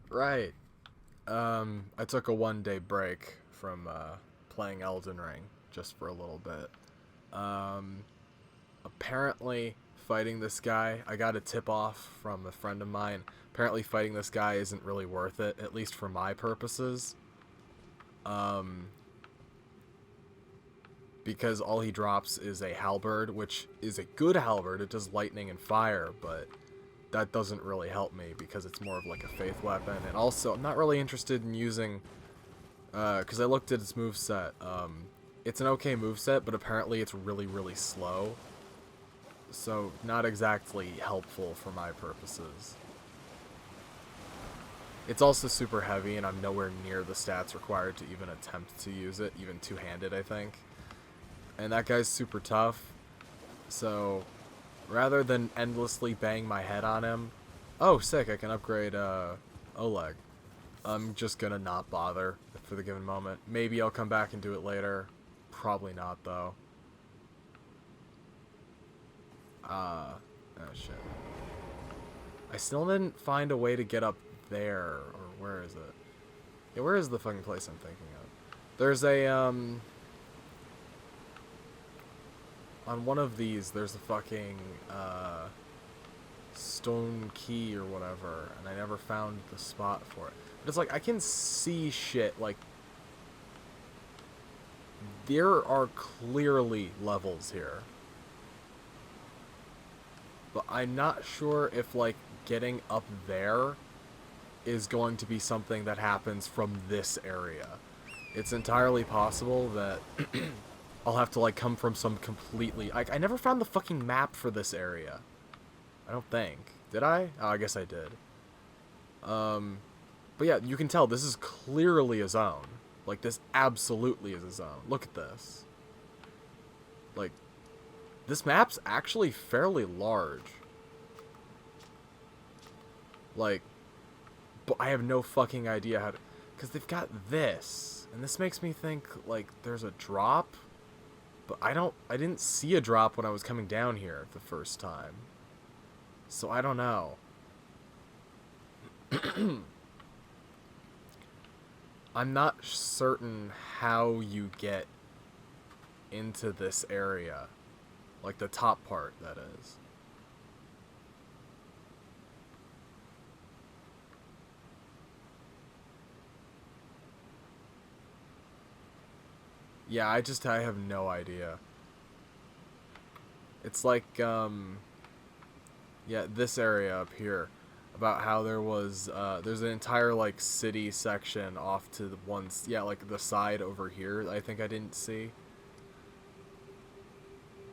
Right. I took a 1 day break from playing Elden Ring just for a little bit. Um, Apparently, fighting this guy, I got a tip off from a friend of mine. Apparently, fighting this guy isn't really worth it, at least for my purposes. Um, because all he drops is a halberd, which is a good halberd. It does lightning and fire, but that doesn't really help me because it's more of like a faith weapon. And also, I'm not really interested in using, because I looked at its moveset. It's an okay moveset, but apparently it's really, really slow. So, not exactly helpful for my purposes. It's also super heavy, and I'm nowhere near the stats required to even attempt to use it, even two-handed, I think. And that guy's super tough, so rather than endlessly bang my head on him... Oh, sick, I can upgrade Oleg. I'm just gonna not bother for the given moment. Maybe I'll come back and do it later. Probably not, though. Oh shit. I still didn't find a way to get up there, or where is it? Yeah, where is the fucking place I'm thinking of? There's a, on one of these, there's a fucking, stone key or whatever, and I never found the spot for it. But it's like, I can see shit, like, there are clearly levels here. But I'm not sure if, like, getting up there is going to be something that happens from this area. It's entirely possible that I'll have to, like, come from some completely... I never found the fucking map for this area. I don't think. Did I? Oh, I guess I did. But yeah, you can tell this is clearly a zone. Like, this absolutely is a zone. Look at this. Like, this map's actually fairly large. Like, but I have no fucking idea how to... Because they've got this. And this makes me think, like, there's a drop. But I didn't see a drop when I was coming down here the first time. So I don't know. I'm not certain how you get into this area. Like the top part, that is. Yeah, I have no idea. It's like, yeah, this area up here. About how there was, there's an entire, like, city section off to the ones, yeah, like, the side over here, I think I didn't see.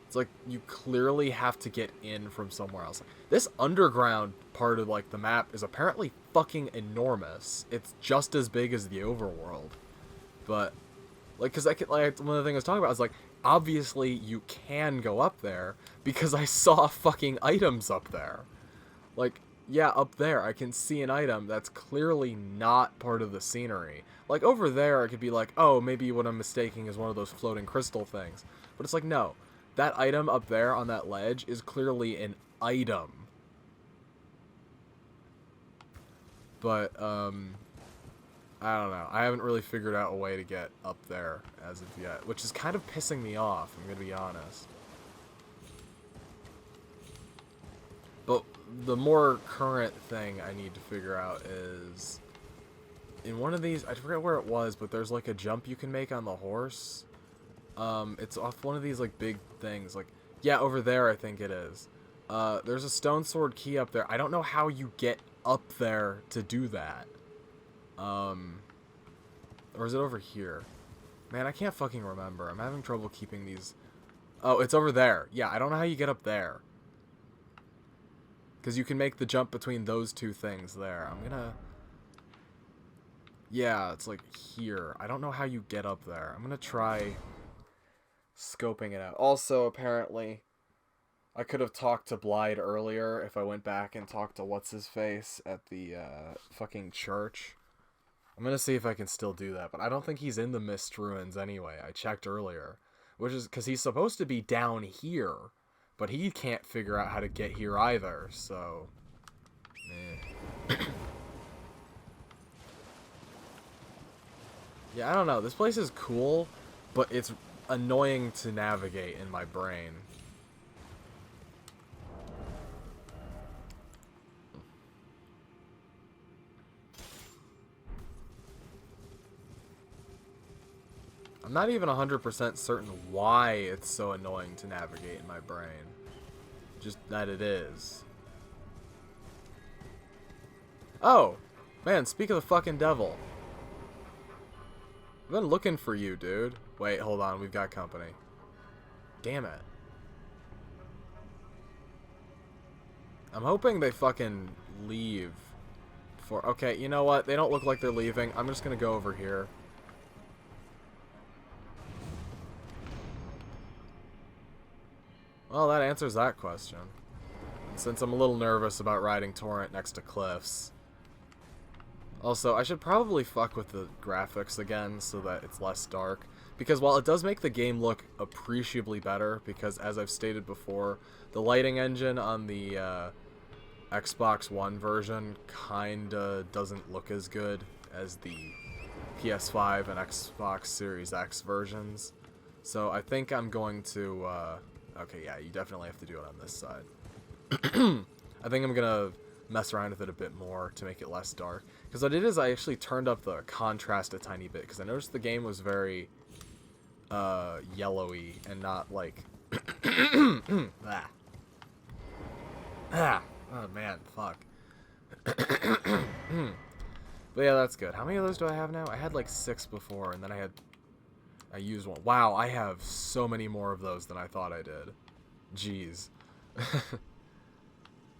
It's like, you clearly have to get in from somewhere else. This underground part of, like, the map is apparently fucking enormous. It's just as big as the overworld. But, like, because I could, like, one of the things I was talking about is, like, obviously you can go up there because I saw fucking items up there. Like, yeah, up there, I can see an item that's clearly not part of the scenery. Like, over there, I could be like, oh, maybe what I'm mistaking is one of those floating crystal things. But it's like, no. That item up there on that ledge is clearly an item. But, I don't know. I haven't really figured out a way to get up there as of yet, which is kind of pissing me off, I'm gonna be honest. But the more current thing I need to figure out is... In one of these, I forget where it was, but there's like a jump you can make on the horse. It's off one of these like big things. Like, yeah, over there I think it is. There's a stone sword key up there. I don't know how you get up there to do that. Or is it over here? Man, I can't fucking remember. I'm having trouble keeping these... Oh, it's over there. Yeah, I don't know how you get up there. Because you can make the jump between those two things there. I'm gonna... Yeah, it's like here. I don't know how you get up there. I'm gonna try scoping it out. Also, apparently, I could have talked to Blyde earlier if I went back and talked to What's-His-Face at the fucking church. I'm gonna see if I can still do that, but I don't think he's in the Mist Ruins anyway. I checked earlier. Which is because he's supposed to be down here, but he can't figure out how to get here either, so... Eh. Yeah, I don't know. This place is cool, but it's annoying to navigate in my brain. I'm not even 100% certain why it's so annoying to navigate in my brain. Just that it is. Oh! Man, speak of the fucking devil. I've been looking for you, dude. Wait, hold on. We've got company. Damn it. I'm hoping they fucking leave. Okay, you know what? They don't look like they're leaving. I'm just gonna go over here. Well, that answers that question. And since I'm a little nervous about riding Torrent next to cliffs. Also, I should probably fuck with the graphics again so that it's less dark. Because while it does make the game look appreciably better, because as I've stated before, the lighting engine on the Xbox One version kinda doesn't look as good as the PS5 and Xbox Series X versions. So I think I'm going to, okay, yeah, you definitely have to do it on this side. I think I'm gonna mess around with it a bit more to make it less dark. Because what it is, I actually turned up the contrast a tiny bit, because I noticed the game was very, yellowy, and not, like, ah. Ah. Oh, man, fuck. But yeah, that's good. How many of those do I have now? I had, like, 6 before, and then I used one. Wow, I have so many more of those than I thought I did. Jeez.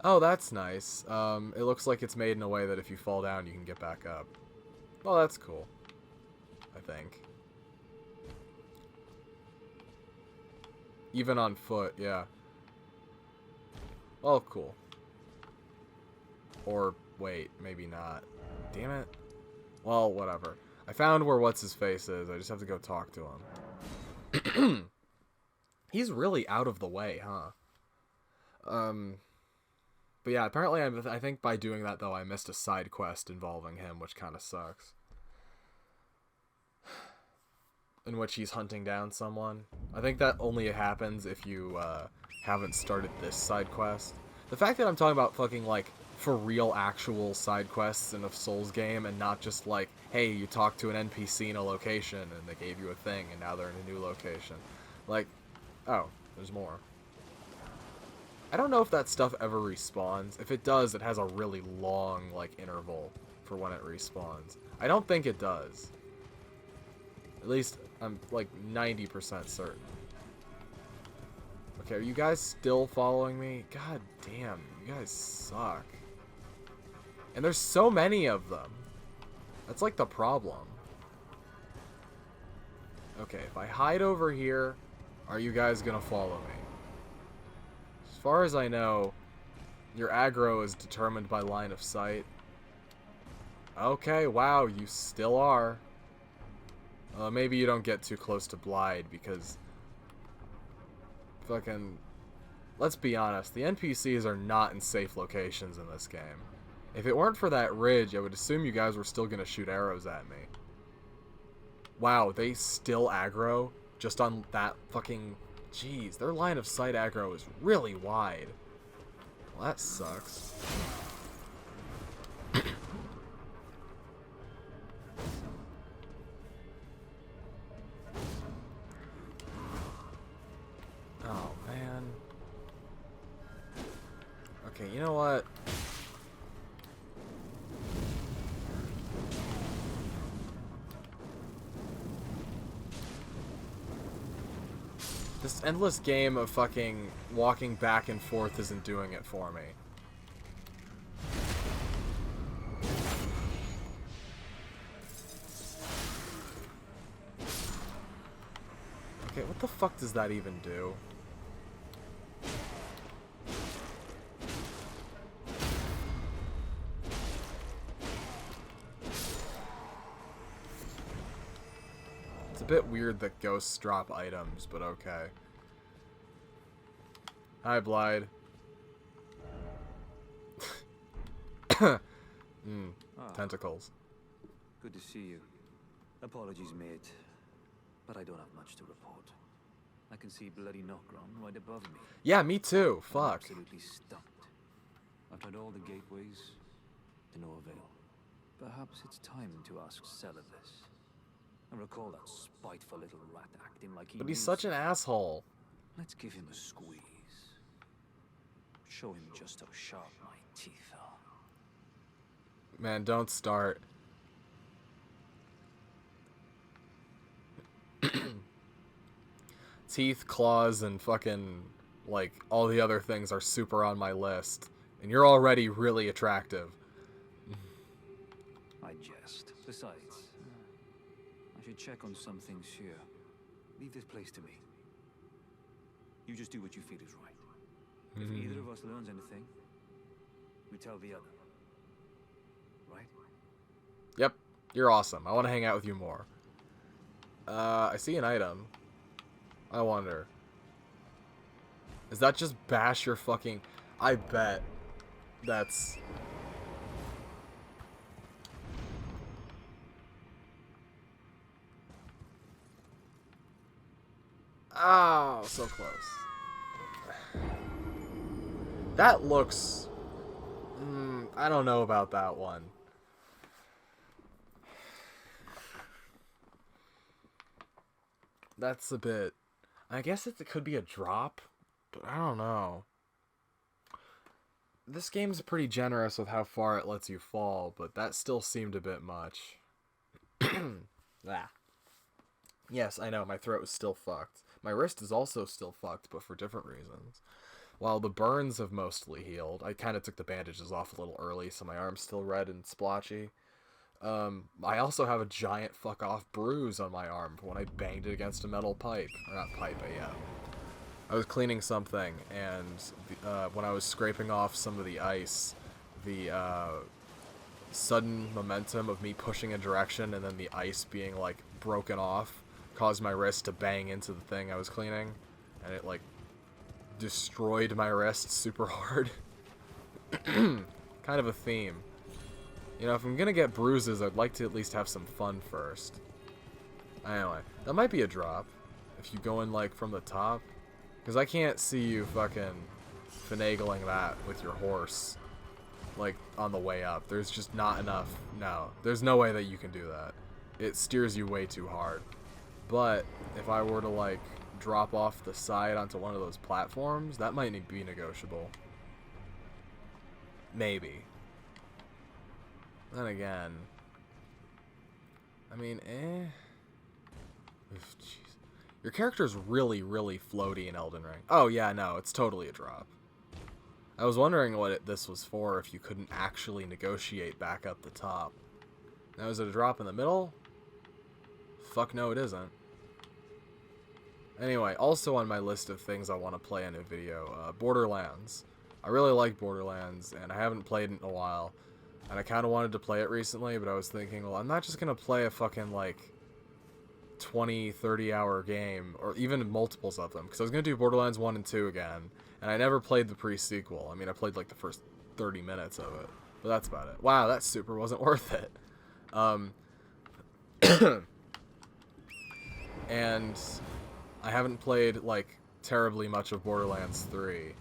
Oh, that's nice. It looks like it's made in a way that if you fall down, you can get back up. Well, that's cool. I think. Even on foot, yeah. Well, cool. Or, wait, maybe not. Damn it. Well, whatever. I found where What's-His-Face is. I just have to go talk to him. He's really out of the way, huh? But yeah, apparently I think by doing that, though, I missed a side quest involving him, which kind of sucks. In which he's hunting down someone. I think that only happens if you haven't started this side quest. The fact that I'm talking about fucking, like, for real actual side quests in a Souls game and not just like, hey, you talk to an NPC in a location and they gave you a thing and now they're in a new location. Like, oh, there's more. I don't know if that stuff ever respawns. If it does, it has a really long, like, interval for when it respawns. I don't think it does. At least, I'm, like, 90% certain. Okay, are you guys still following me? God damn, you guys suck. And there's so many of them. That's, like, the problem. Okay, if I hide over here, are you guys gonna follow me? As far as I know, your aggro is determined by line of sight. Okay, wow, you still are. Maybe you don't get too close to Blide because... fucking... let's be honest, the NPCs are not in safe locations in this game. If it weren't for that ridge, I would assume you guys were still gonna shoot arrows at me. Wow, they still aggro just on that fucking... jeez, their line of sight aggro is really wide. Well, that sucks. Oh, man. Okay, you know what? This endless game of fucking walking back and forth isn't doing it for me. Okay, what the fuck does that even do? It's a bit weird that ghosts drop items, but okay. Hi, Blide. Tentacles. Good to see you. Apologies, mate, but I don't have much to report. I can see bloody Nokron right above me. Yeah, me too. I'm Fuck. absolutely stumped. I've tried all the gateways, to no avail. Perhaps it's time to ask Celibus. I recall that spiteful little rat acting like he But knew he's such an something. asshole. Let's give him a squeeze. Show him just how sharp my teeth are. Man, don't start. Teeth, claws, and fucking, like, all the other things are super on my list. And you're already really attractive. I jest. Besides, I should check on some things here. Leave this place to me. You just do what you feel is right. If either of us learns anything, we tell the other. Right? Yep, you're awesome. I want to hang out with you more. I see an item. I wonder. Is that just bash your fucking... I bet that's... Oh, so close. That looks... I don't know about that one. That's a bit... I guess it could be a drop, but I don't know. This game's pretty generous with how far it lets you fall, but that still seemed a bit much. Ah. Yes, I know, my throat is still fucked. My wrist is also still fucked, but for different reasons. While the burns have mostly healed, I kind of took the bandages off a little early, so my arm's still red and splotchy. I also have a giant fuck-off bruise on my arm when I banged it against a metal pipe. Or not pipe, but yeah. I was cleaning something, and when I was scraping off some of the ice, the sudden momentum of me pushing a direction and then the ice being, like, broken off caused my wrist to bang into the thing I was cleaning, and it, like, destroyed my wrist super hard. Kind of a theme. You know, if I'm gonna get bruises, I'd like to at least have some fun first. Anyway, that might be a drop. If you go in, like, from the top. Because I can't see you fucking finagling that with your horse, like, on the way up. There's just not enough. No, there's no way that you can do that. It steers you way too hard. But if I were to, like, drop off the side onto one of those platforms, that might be negotiable. Maybe. Then again, I mean, Oof, jeez. Your character's really, really floaty in Elden Ring. Oh yeah, no, it's totally a drop. I was wondering what this was for if you couldn't actually negotiate back up the top. Now, is it a drop in the middle? Fuck no, it isn't. Anyway, also on my list of things I want to play in a video, Borderlands. I really like Borderlands, and I haven't played it in a while. And I kind of wanted to play it recently, but I was thinking, well, I'm not just going to play a fucking, like, 20, 30-hour game, or even multiples of them, because I was going to do Borderlands 1 and 2 again, and I never played the pre-sequel. I mean, I played, like, the first 30 minutes of it, but that's about it. Wow, that super wasn't worth it. And I haven't played, like, terribly much of Borderlands 3,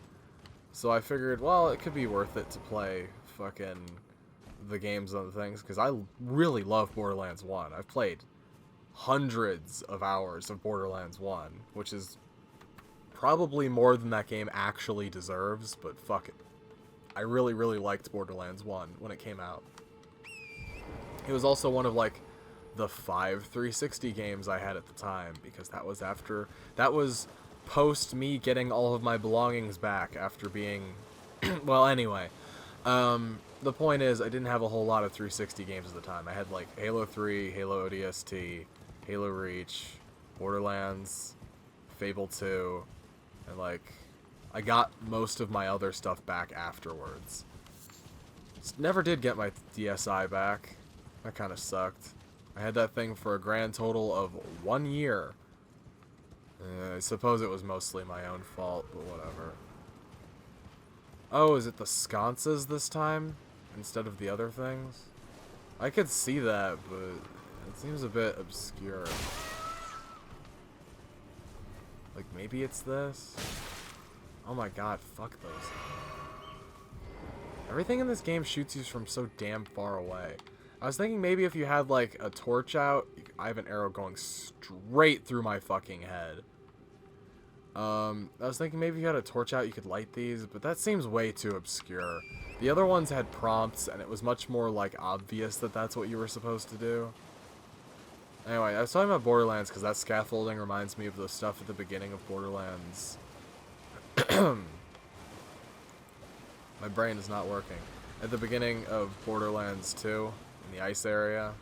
so I figured, well, it could be worth it to play fucking the games and the things, because I really love Borderlands 1. I've played hundreds of hours of Borderlands 1, which is probably more than that game actually deserves, but fuck it. I really, really liked Borderlands 1 when it came out. It was also one of, like, the 5 360 games I had at the time, because that was post me getting all of my belongings back after being, well, anyway, the point is, I didn't have a whole lot of 360 games at the time. I had, like, Halo 3, Halo ODST, Halo Reach, Borderlands, Fable 2, and, like, I got most of my other stuff back afterwards. Never did get my DSi back. That kind of sucked. I had that thing for a grand total of 1 year. I suppose it was mostly my own fault, but whatever. Oh, is it the sconces this time? Instead of the other things? I could see that, but It seems a bit obscure. Like, maybe it's this? Oh my god, fuck those. Everything in this game shoots you from so damn far away. I was thinking maybe if you had, like, a torch out... I have an arrow going straight through my fucking head. I was thinking maybe if you had a torch out, you could light these, but that seems way too obscure. The other ones had prompts, and it was much more, like, obvious that that's what you were supposed to do. Anyway, I was talking about Borderlands because that scaffolding reminds me of the stuff at the beginning of Borderlands. My brain is not working. At the beginning of Borderlands 2, in the ice area.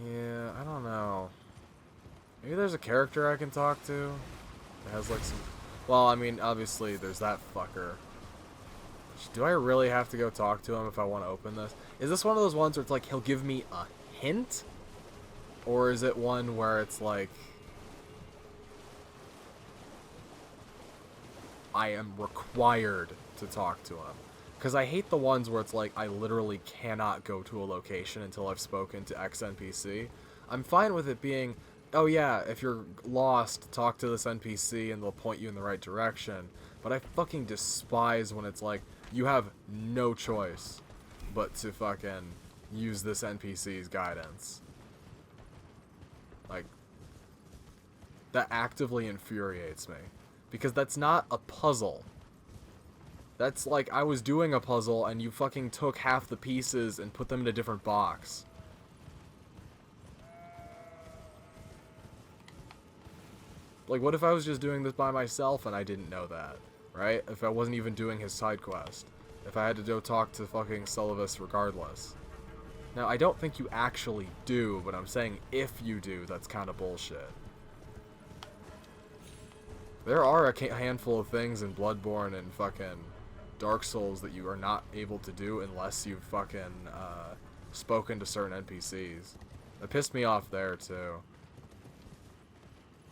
Yeah, I don't know. Maybe there's a character I can talk to that has like some... Well, I mean, obviously there's that fucker. Do I really have to go talk to him if I want to open this? Is this one of those ones where it's like he'll give me a hint? Or is it one where it's like... I am required to talk to him? Because I hate the ones where it's like I literally cannot go to a location until I've spoken to X NPC. I'm fine with it being, oh yeah, if you're lost, talk to this NPC and they'll point you in the right direction. But I fucking despise when it's like, you have no choice but to fucking use this NPC's guidance. Like, that actively infuriates me. Because that's not a puzzle. That's like I was doing a puzzle and you fucking took half the pieces and put them in a different box. Like, what if I was just doing this by myself and I didn't know that, right? If I wasn't even doing his side quest. If I had to go talk to fucking Sullivan regardless. Now, I don't think you actually do, but I'm saying if you do, that's kind of bullshit. There are a handful of things in Bloodborne and fucking Dark Souls that you are not able to do unless you've fucking spoken to certain NPCs. That pissed me off there, too.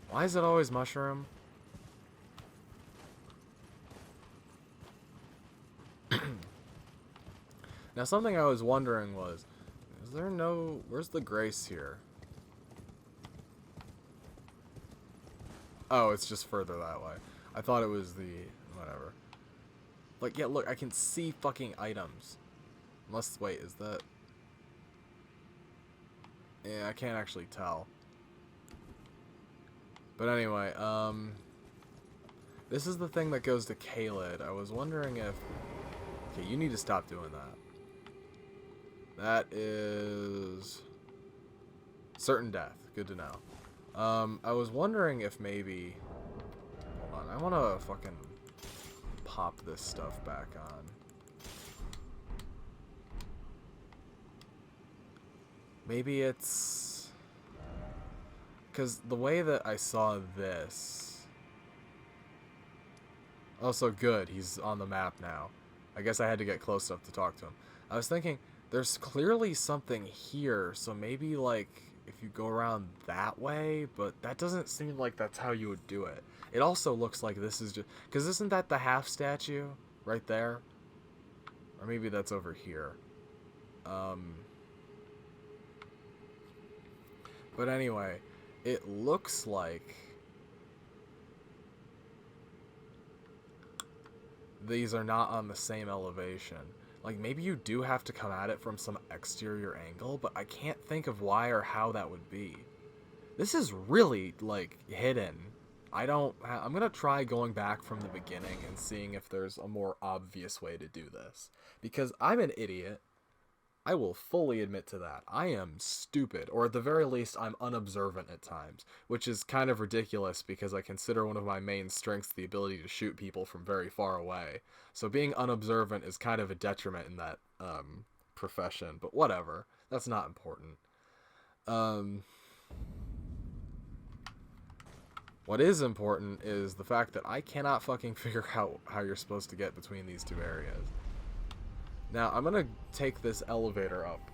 Why is it always mushroom? Now, something I was wondering was, is there no... Where's the grace here? Oh, it's just further that way. I thought it was the... whatever. Like, yeah, look, I can see fucking items. Unless, wait, is that... Yeah, I can't actually tell. But anyway, this is the thing that goes to Kaled. I was wondering if... Okay, you need to stop doing that. That is... certain death. Good to know. I was wondering if maybe... Hold on, I want to fucking pop this stuff back on. Maybe it's... Because the way that I saw this... Oh, so good. He's on the map now. I guess I had to get close enough to talk to him. I was thinking, there's clearly something here, so maybe, like, if you go around that way, but that doesn't seem like that's how you would do it. It also looks like this is just... Because isn't that the half statue right there? Or maybe that's over here. But anyway, it looks like these are not on the same elevation. Like, maybe you do have to come at it from some exterior angle, but I can't think of why or how that would be. This is really, like, hidden. I'm gonna try going back from the beginning and seeing if there's a more obvious way to do this. Because I'm an idiot. I will fully admit to that. I am stupid, or at the very least, I'm unobservant at times, which is kind of ridiculous because I consider one of my main strengths the ability to shoot people from very far away. So being unobservant is kind of a detriment in that profession, but whatever. That's not important. What is important is the fact that I cannot fucking figure out how you're supposed to get between these two areas. Now, I'm going to take this elevator up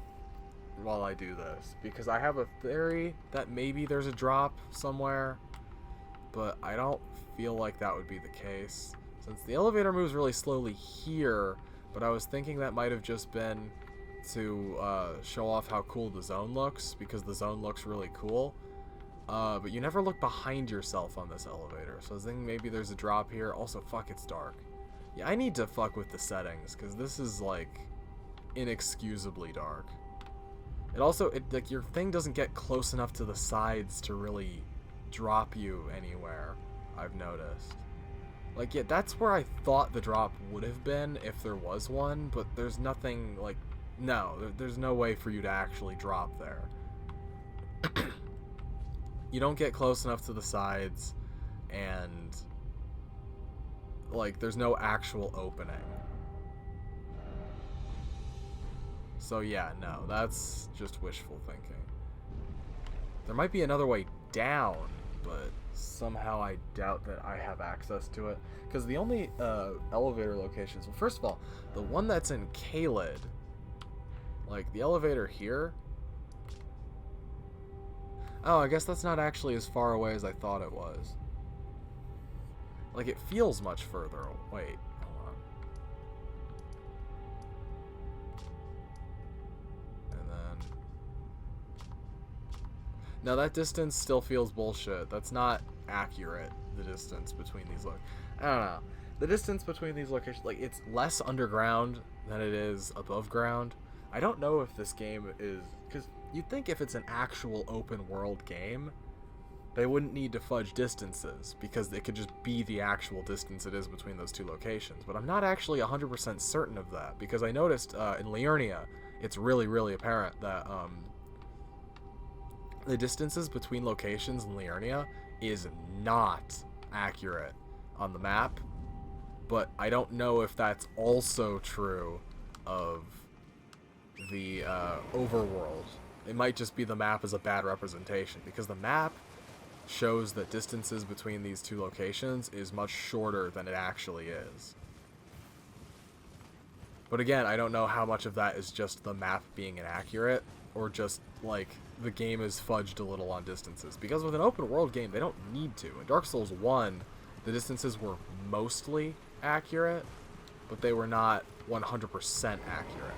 while I do this, because I have a theory that maybe there's a drop somewhere, but I don't feel like that would be the case. Since the elevator moves really slowly here, but I was thinking that might have just been to show off how cool the zone looks, because the zone looks really cool. But you never look behind yourself on this elevator, so I think maybe there's a drop here. Also, fuck, it's dark. Yeah, I need to fuck with the settings, because this is, like, inexcusably dark. It also, like, your thing doesn't get close enough to the sides to really drop you anywhere, I've noticed. Like, yeah, that's where I thought the drop would have been if there was one, but there's nothing, like, no, there's no way for you to actually drop there. You don't get close enough to the sides, and, like, there's no actual opening. So yeah, no, that's just wishful thinking. There might be another way down, but somehow I doubt that I have access to it. Because the only elevator locations... Well, first of all, the one that's in Caelid, like, the elevator here... Oh, I guess that's not actually as far away as I thought it was. Like, it feels much further. Wait, hold on. And then... No, that distance still feels bullshit. That's not accurate, the distance between these I don't know. The distance between these locations, like, it's less underground than it is above ground. I don't know if this game is... Because you'd think if it's an actual open world game, they wouldn't need to fudge distances, because it could just be the actual distance it is between those two locations. But I'm not actually 100% certain of that, because I noticed in Liurnia, it's really, really apparent that the distances between locations in Liurnia is not accurate on the map, but I don't know if that's also true of the overworld. It might just be the map is a bad representation, because the map shows that distances between these two locations is much shorter than it actually is. But again, I don't know how much of that is just the map being inaccurate, or just, like, the game is fudged a little on distances. Because with an open world game, they don't need to. In Dark Souls 1, the distances were mostly accurate, but they were not 100% accurate.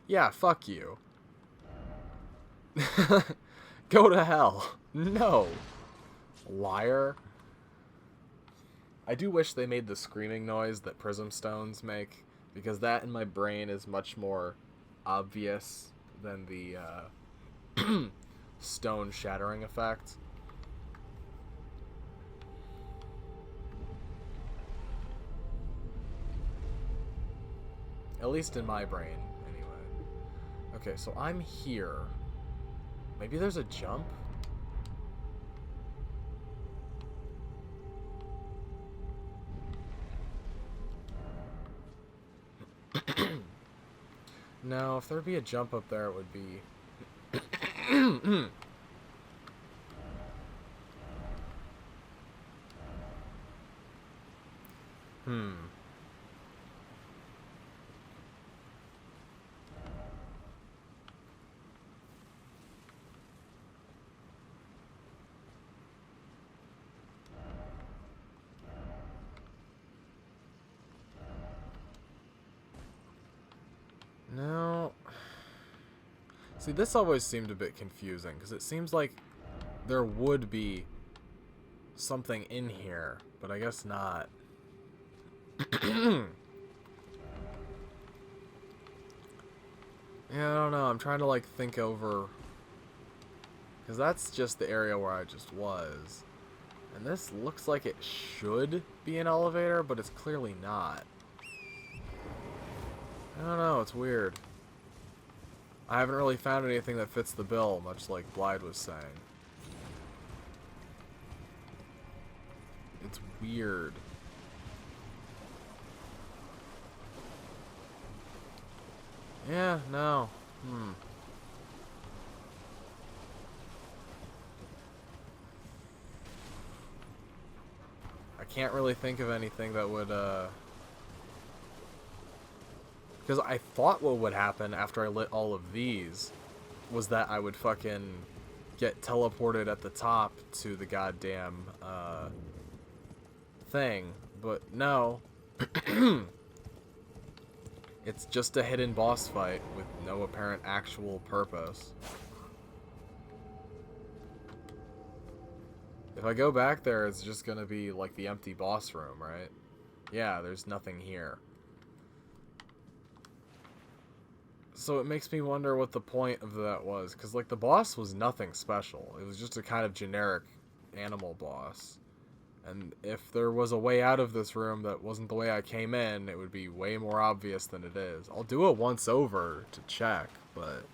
Yeah, fuck you. Go to hell. No. Liar. I do wish they made the screaming noise that prism stones make, because that in my brain is much more obvious than the stone shattering effect. At least in my brain. Okay, so I'm here. Maybe there's a jump? No, if there'd be a jump up there, it would be... No. See, this always seemed a bit confusing, because it seems like there would be something in here, but I guess not. Yeah, I don't know. I'm trying to, like, think over... Because that's just the area where I just was. And this looks like it should be an elevator, but it's clearly not. I don't know, it's weird. I haven't really found anything that fits the bill, much like Blythe was saying. It's weird. Yeah, no. can't really think of anything that would, because I thought what would happen after I lit all of these was that I would fucking get teleported at the top to the goddamn, thing. But no. It's just a hidden boss fight with no apparent actual purpose. If I go back there, it's just gonna be like the empty boss room, right? Yeah, there's nothing here. So it makes me wonder what the point of that was, because like the boss was nothing special. It was just a kind of generic animal boss. And if there was a way out of this room that wasn't the way I came in, it would be way more obvious than it is. I'll do it once over to check, but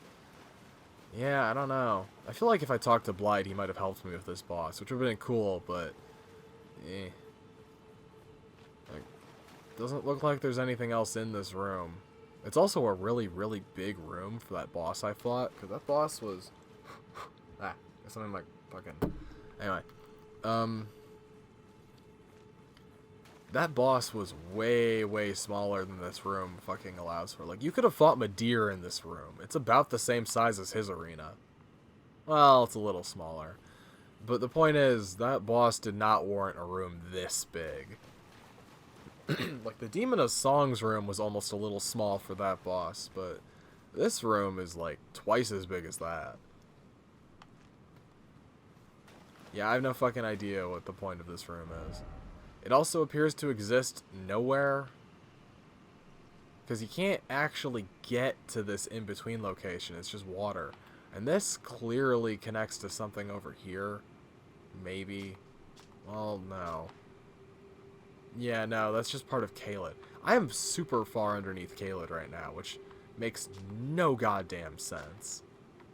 yeah, I don't know. I feel like if I talked to Blight, he might have helped me with this boss, which would have been cool, but like, doesn't look like there's anything else in this room. It's also a really, really big room for that boss I fought, because that boss was something like fucking anyway. That boss was way, way smaller than this room fucking allows for. Like, you could have fought Madir in this room. It's about the same size as his arena. Well, it's a little smaller. But the point is, that boss did not warrant a room this big. Like, the Demon of Song's room was almost a little small for that boss, but this room is, like, twice as big as that. Yeah, I have no fucking idea what the point of this room is. It also appears to exist nowhere, because you can't actually get to this in-between location. It's just water. And this clearly connects to something over here. Maybe. Well, no. Yeah, no, that's just part of Caelid. I am super far underneath Caelid right now, which makes no goddamn sense.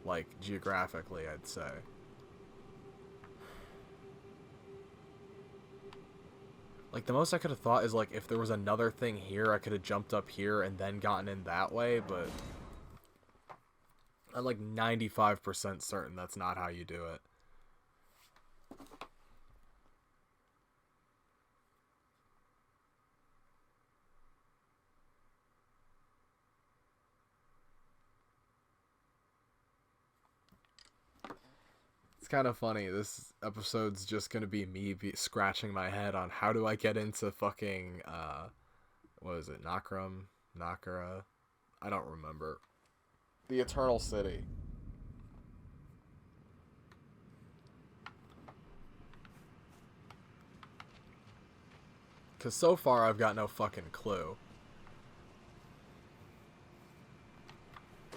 Like, geographically, I'd say. Like, the most I could have thought is, like, if there was another thing here, I could have jumped up here and then gotten in that way, but I'm, like, 95% certain that's not how you do it. It's kind of funny. This episode's just gonna be me scratching my head on how do I get into fucking, what is it, Nakara? I don't remember. The Eternal City. Because so far I've got no fucking clue.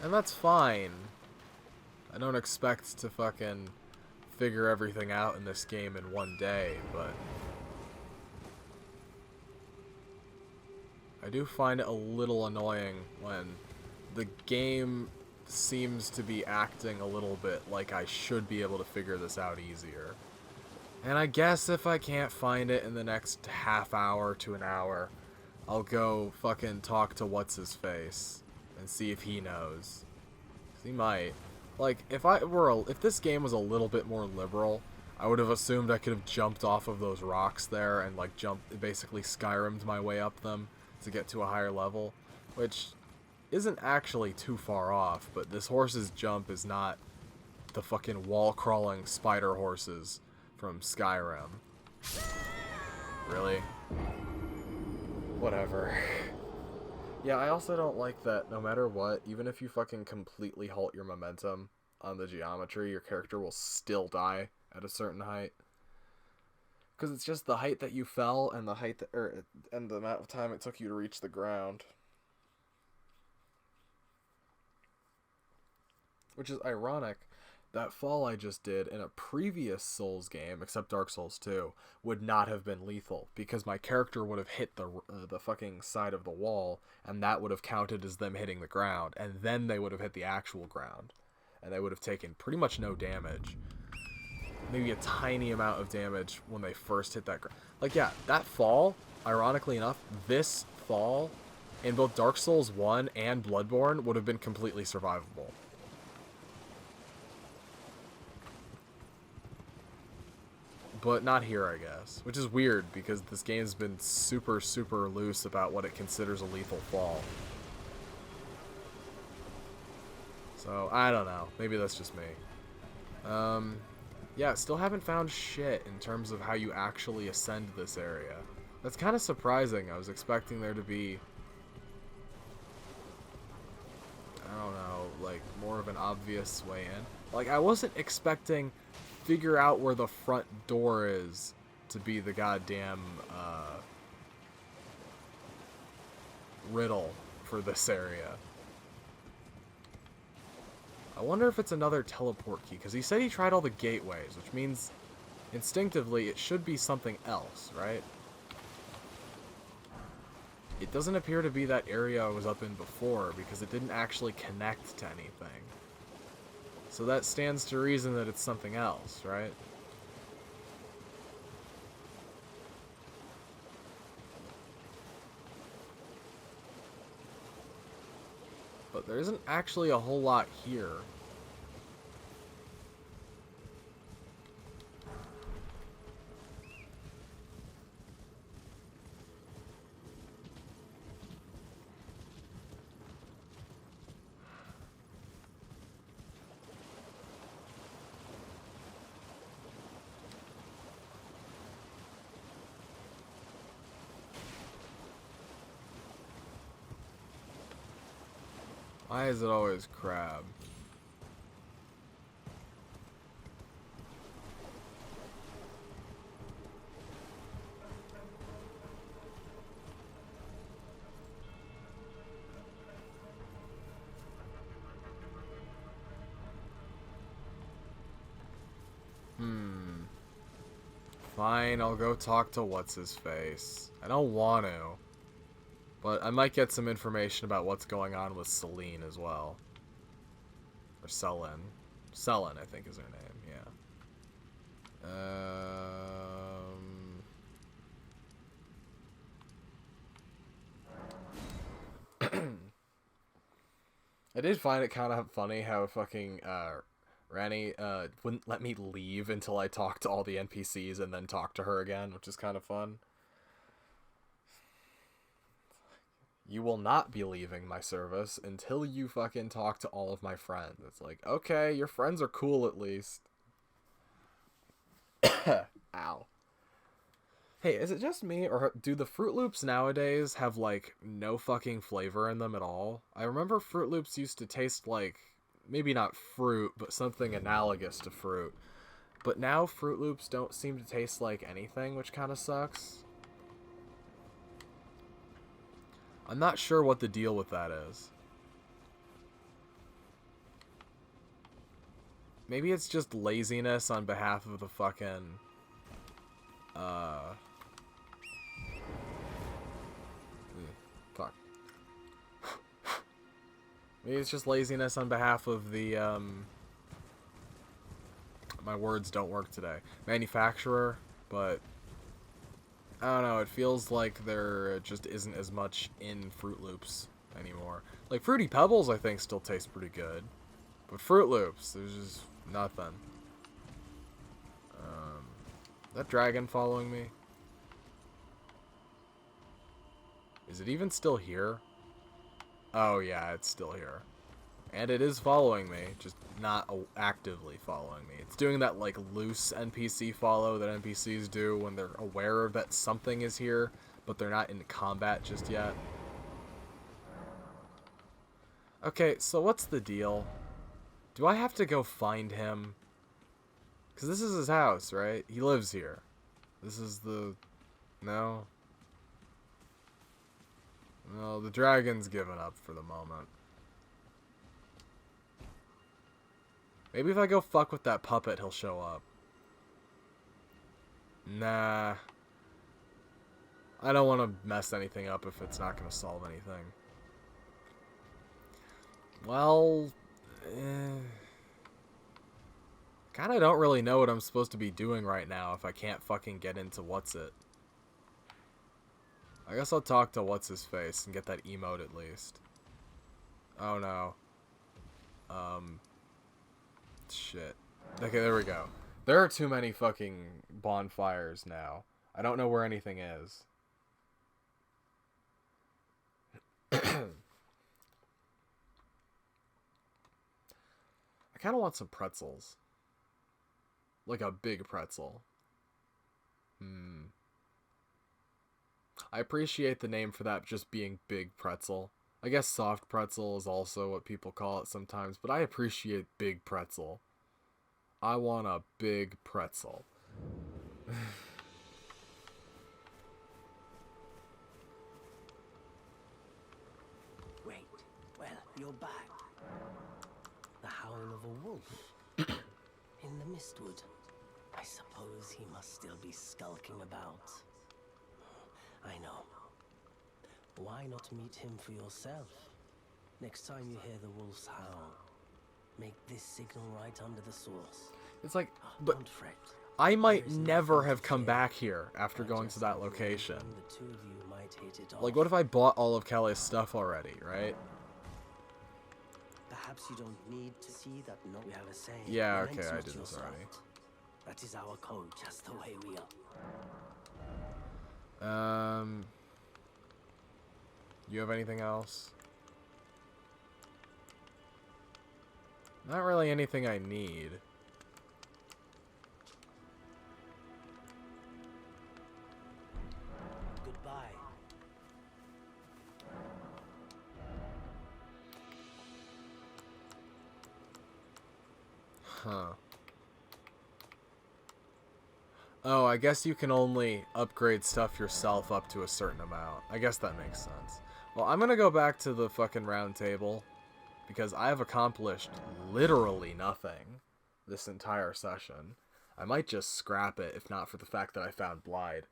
And that's fine. I don't expect to fucking figure everything out in this game in one day, but I do find it a little annoying when the game seems to be acting a little bit like I should be able to figure this out easier. And I guess if I can't find it in the next half hour to an hour, I'll go fucking talk to what's-his-face and see if he knows. 'Cause he might. Like, if this game was a little bit more liberal, I would have assumed I could have jumped off of those rocks there and, like, basically Skyrim'd my way up them to get to a higher level, which isn't actually too far off, but this horse's jump is not the fucking wall-crawling spider horses from Skyrim. Really? Whatever. Yeah, I also don't like that no matter what, even if you fucking completely halt your momentum on the geometry, your character will still die at a certain height. Because it's just the height that you fell and the height that, and the amount of time it took you to reach the ground. Which is ironic. That fall I just did in a previous Souls game, except Dark Souls 2, would not have been lethal, because my character would have hit the fucking side of the wall, and that would have counted as them hitting the ground, and then they would have hit the actual ground, and they would have taken pretty much no damage. Maybe a tiny amount of damage when they first hit that ground. Like, yeah, that fall, ironically enough, this fall, in both Dark Souls 1 and Bloodborne, would have been completely survivable. but not here, I guess. Which is weird, because this game's been super, super loose about what it considers a lethal fall. So, I don't know. Maybe that's just me. Yeah, still haven't found shit in terms of how you actually ascend this area. That's kind of surprising. I was expecting there to be, I don't know, like, more of an obvious way in. Like, I wasn't expecting figure out where the front door is to be the goddamn, riddle for this area. I wonder if it's another teleport key, because he said he tried all the gateways, which means instinctively it should be something else, right? It doesn't appear to be that area I was up in before, because it didn't actually connect to anything. So that stands to reason that it's something else, right? But there isn't actually a whole lot here. Why is it always crab? Fine, I'll go talk to what's-his-face. I don't want to. But I might get some information about what's going on with Celine as well. Or Selin. Selin, I think is her name, yeah. I did find it kind of funny how fucking, Rani, wouldn't let me leave until I talked to all the NPCs and then talk to her again, which is kind of fun. You will not be leaving my service until you fucking talk to all of my friends. It's like, okay, your friends are cool at least. Ow. Hey, is it just me, or do the Fruit Loops nowadays have, like, no fucking flavor in them at all? I remember Fruit Loops used to taste like, maybe not fruit, but something analogous to fruit. But now Fruit Loops don't seem to taste like anything, which kind of sucks. I'm not sure what the deal with that is. Maybe it's just laziness on behalf of the fucking, fuck. Maybe it's just laziness on behalf of the, my words don't work today. Manufacturer, but I don't know, it feels like there just isn't as much in Fruit Loops anymore. Like, Fruity Pebbles, I think, still taste pretty good. But Fruit Loops, there's just nothing. That dragon following me? Is it even still here? Oh, yeah, it's still here. And it is following me, just not actively following me. It's doing that, like, loose NPC follow that NPCs do when they're aware that something is here, but they're not in combat just yet. Okay, so what's the deal? Do I have to go find him? Because this is his house, right? He lives here. This is the... No? No, the dragon's given up for the moment. Maybe if I go fuck with that puppet, he'll show up. Nah. I don't want to mess anything up if it's not going to solve anything. Well... Kinda don't really know what I'm supposed to be doing right now if I can't fucking get into what's-it. I guess I'll talk to what's-his-face and get that emote at least. Oh no. Shit. Okay, there we go. There are too many fucking bonfires now. I don't know where anything is. I kind of want some pretzels. Like a big pretzel. I appreciate the name for that just being big pretzel. I guess soft pretzel is also what people call it sometimes, but I appreciate big pretzel. I want a big pretzel. Wait, well, you're back. The howl of a wolf in the mistwood. I suppose he must still be skulking about. I know. Why not meet him for yourself? Next time you hear the wolf's howl, make this signal right under the source. It's like, but don't fret. I might never have come back here after going to that location. The two of you might hit it off. Like, what if I bought all of Kelly's stuff already, right? Perhaps you don't need to see that. No, we have a saying. Yeah, Relent okay, I not did your this already. salt. That is our code, just the way we are. You have anything else? Not really anything I need. Goodbye. Huh. Oh, I guess you can only upgrade stuff yourself up to a certain amount. I guess that makes sense. Well, I'm gonna go back to the fucking round table, because I have accomplished literally nothing this entire session. I might just scrap it, if not for the fact that I found Blide.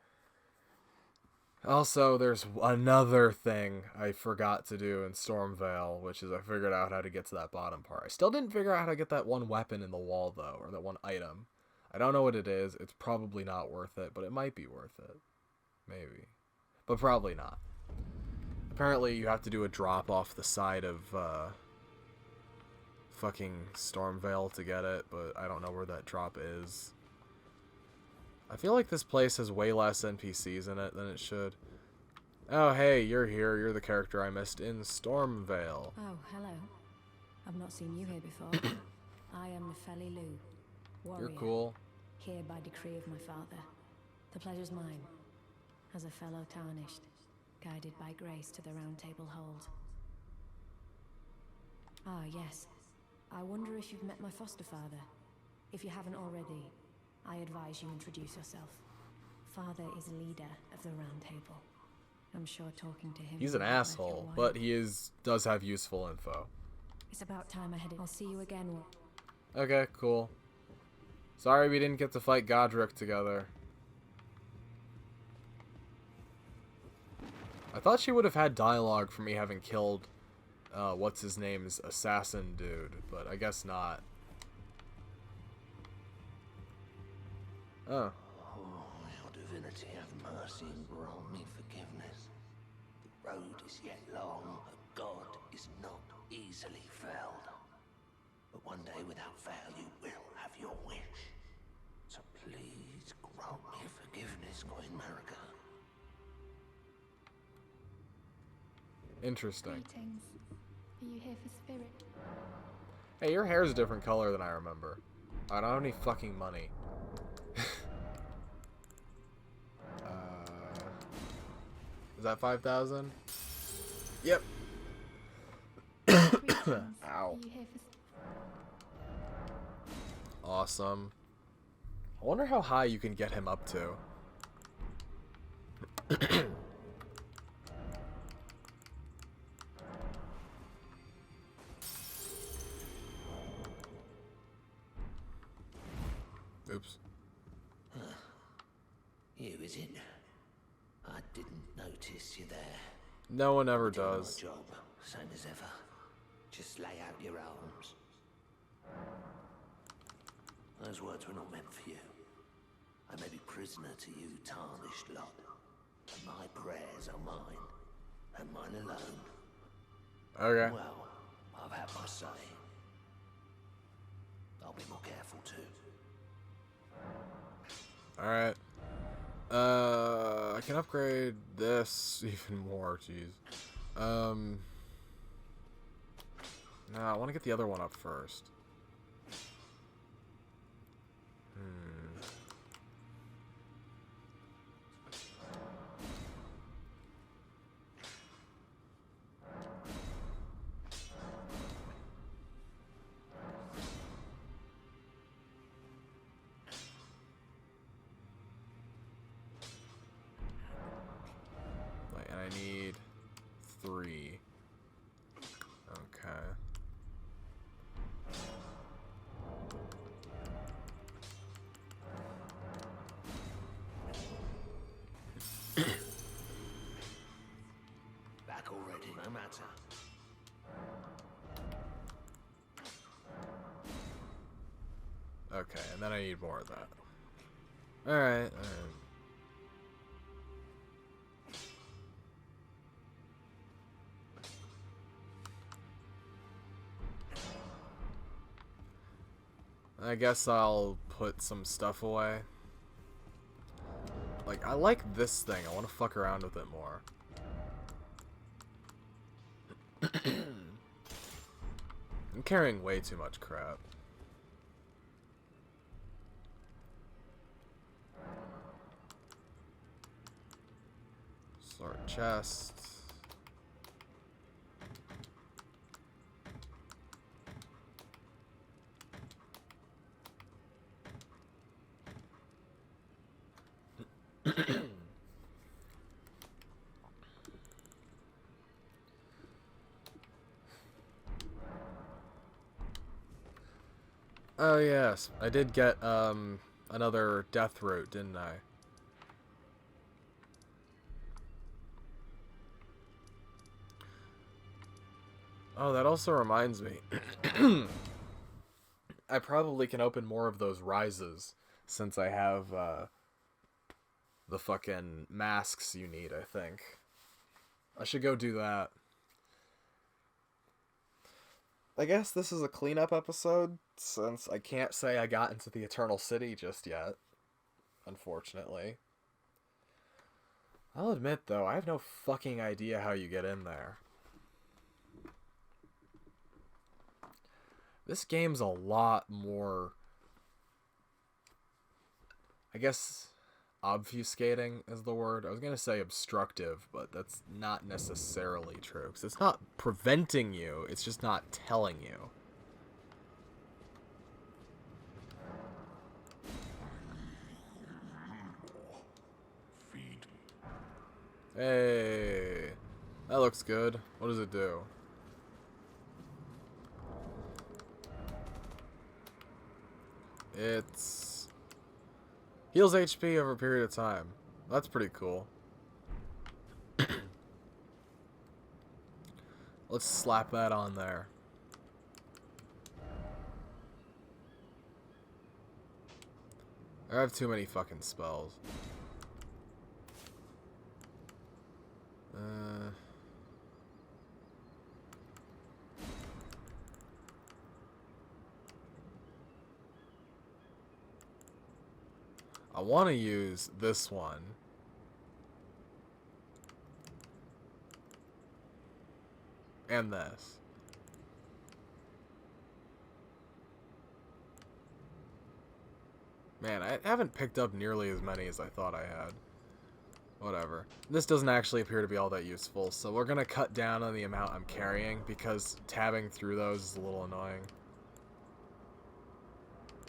Also, there's another thing I forgot to do in Stormvale, which is I figured out how to get to that bottom part. I still didn't figure out how to get that one weapon in the wall, though, or that one item. I don't know what it is. It's probably not worth it, but it might be worth it. Maybe. But probably not. Apparently, you have to do a drop off the side of fucking Stormvale to get it, but I don't know where that drop is. I feel like this place has way less NPCs in it than it should. Oh, hey, you're here. You're the character I missed in Stormvale. Oh, hello. I've not seen you here before. I am Nefeli Lu, warrior. You're cool. Here by decree of my father. The pleasure's mine. As a fellow tarnished, guided by grace to the Round Table hold. Ah, yes. I wonder if you've met my foster father. If you haven't already, I advise you introduce yourself. Father is leader of the Round Table. I'm sure talking to him... He's an asshole, but he does have useful info. It's about time I headed... I'll see you again. Okay, cool. Sorry we didn't get to fight Godric together. I thought she would have had dialogue for me having killed, what's his name's assassin dude, but I guess not. Oh. Oh, your divinity, have mercy and grant me forgiveness. The road is yet long, but God is not easily felled. But one day, without fail, you will have your wish. So please grant me forgiveness, Queen Marika. Interesting. Greetings. Are you here for spirit? Hey, your hair's a different color than I remember. I don't have any fucking money. Is that 5,000? Yep. Greetings. Ow. Are you here for Awesome. I wonder how high you can get him up to. Oops. You, is it? I didn't notice you there. No one ever Doing my does. job, same as ever. Just lay out your arms. Those words were not meant for you. I may be prisoner to you, tarnished lot, but my prayers are mine, and mine alone. Okay. Well, I've had my say. I'll be more careful too. Alright. I can upgrade this even more, jeez. No, I want to get the other one up first. Wait, and I need 3. Okay. Back already, no matter. Okay, and then I need more of that. Alright, alright. I guess I'll put some stuff away. Like, I like this thing. I want to fuck around with it more. I'm carrying way too much crap. Sort chest. Oh yes, I did get another death root, didn't I? Oh, that also reminds me. I probably can open more of those rises since I have the fucking masks you need, I think. I should go do that. I guess this is a cleanup episode, since I can't say I got into the Eternal City just yet. Unfortunately. I'll admit, though, I have no fucking idea how you get in there. This game's a lot more, I guess, obfuscating is the word. I was going to say obstructive, but that's not necessarily true. Because it's not preventing you, it's just not telling you. Feed. Hey, that looks good. What does it do? It's heals HP over a period of time. That's pretty cool. Let's slap that on there. I have too many fucking spells. I want to use this one. And this. Man, I haven't picked up nearly as many as I thought I had. Whatever. This doesn't actually appear to be all that useful, so we're going to cut down on the amount I'm carrying, because tabbing through those is a little annoying.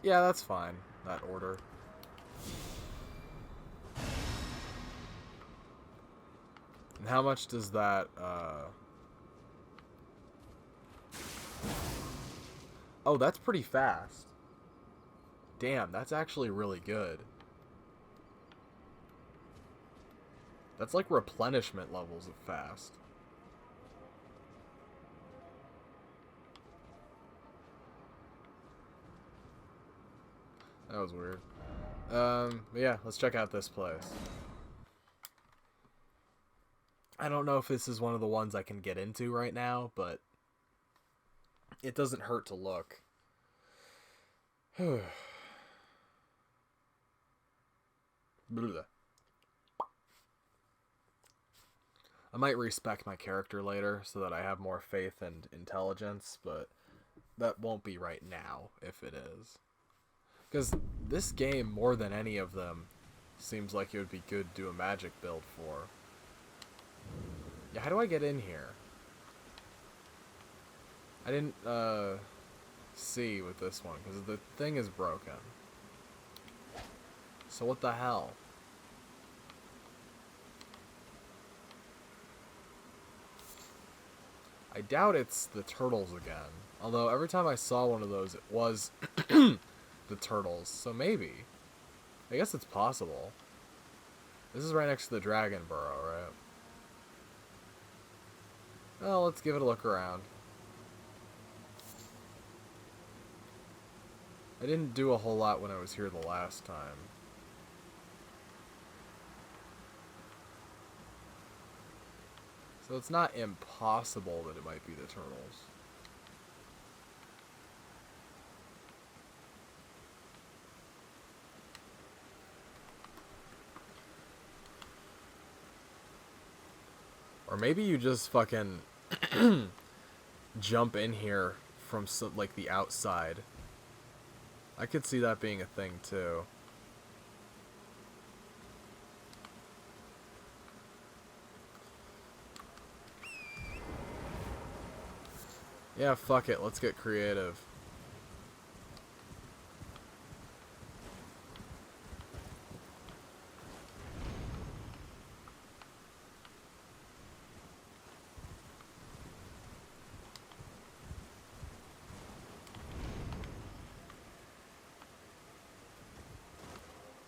Yeah, that's fine, that order. And how much does that, Oh, that's pretty fast. Damn, that's actually really good. That's like replenishment levels of fast. That was weird. But yeah, let's check out this place. I don't know if this is one of the ones I can get into right now, but it doesn't hurt to look. Blah. I might respec my character later so that I have more faith and intelligence, but that won't be right now if it is. Because this game, more than any of them, seems like it would be good to do a magic build for. Yeah, how do I get in here? I didn't see with this one because the thing is broken. So what the hell? I doubt it's the turtles again. Although every time I saw one of those, it was the turtles. So maybe. I guess it's possible. This is right next to the Dragon Burrow, right? Well, let's give it a look around. I didn't do a whole lot when I was here the last time. So it's not impossible that it might be the turtles. Or maybe you just fucking jump in here from like the outside. I could see that being a thing too. Yeah, fuck it. Let's get creative.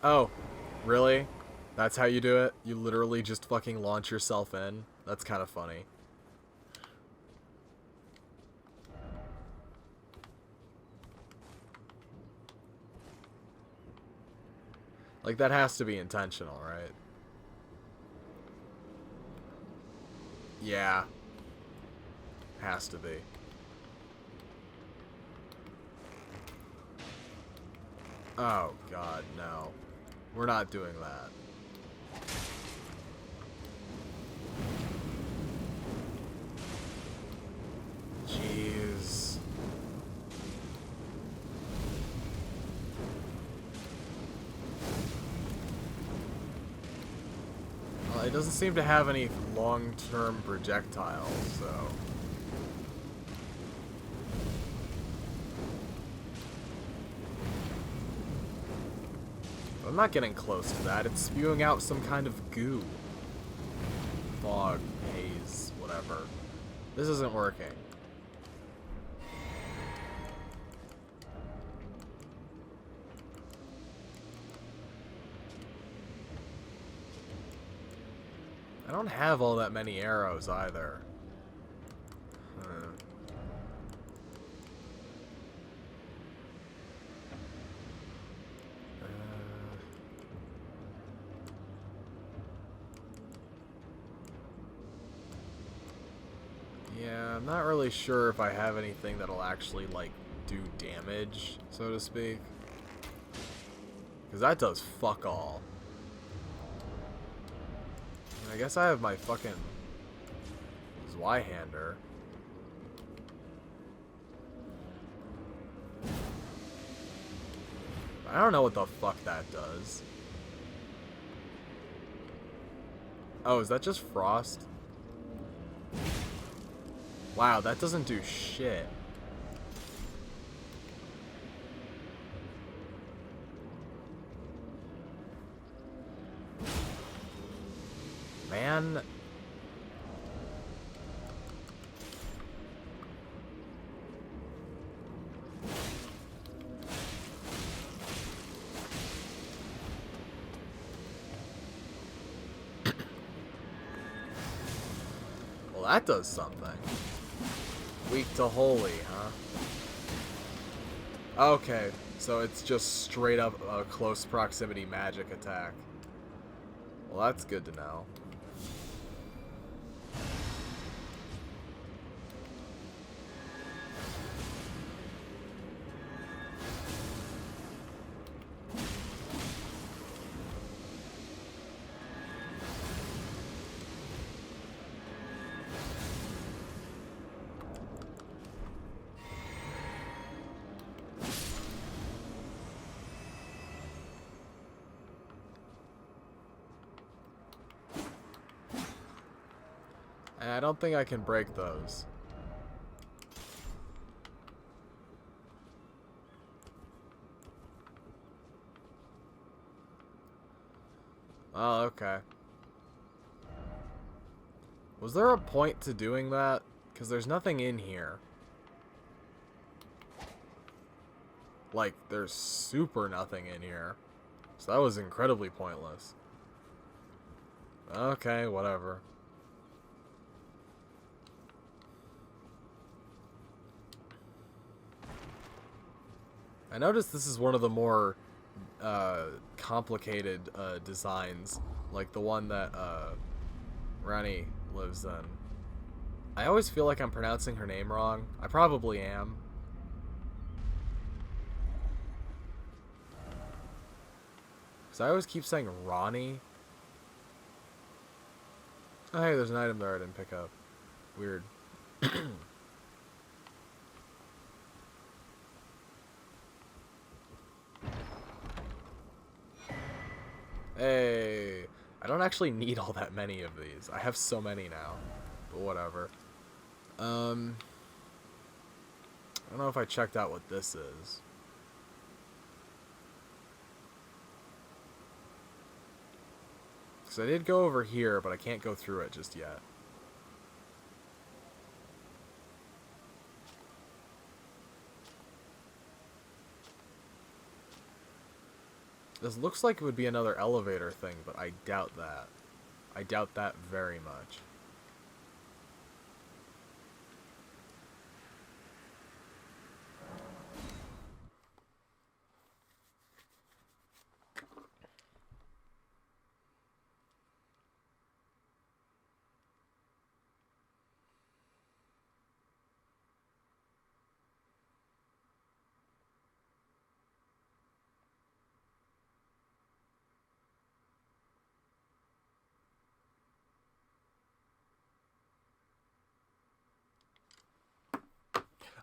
Oh, really? That's how you do it? You literally just fucking launch yourself in? That's kind of funny. Like, that has to be intentional, right? Yeah. Has to be. Oh, God, no. We're not doing that. Jeez. Well, it doesn't seem to have any long-term projectiles, so... I'm not getting close to that. It's spewing out some kind of goo. Fog, haze, whatever. This isn't working. I don't have all that many arrows either. Yeah, I'm not really sure if I have anything that'll actually, like, do damage, so to speak. Because that does fuck all. I guess I have my fucking Zweihander. I don't know what the fuck that does. Oh, is that just frost? Wow, that doesn't do shit. Man. Well, that does something. Weak to holy, huh? Okay, so it's just straight up a close proximity magic attack. Well, that's good to know. I don't think I can break those. Oh, okay. Was there a point to doing that? Because there's nothing in here. Like, there's super nothing in here. So that was incredibly pointless. Okay, whatever. I noticed this is one of the more complicated designs, like the one that Rani lives in. I always feel like I'm pronouncing her name wrong. I probably am. Because I always keep saying Ronnie. Oh, hey, there's an item there I didn't pick up. Weird. Hey, I don't actually need all that many of these. I have so many now, but whatever. I don't know if I checked out what this is. Because I did go over here, but I can't go through it just yet. This looks like it would be another elevator thing, but I doubt that. I doubt that very much.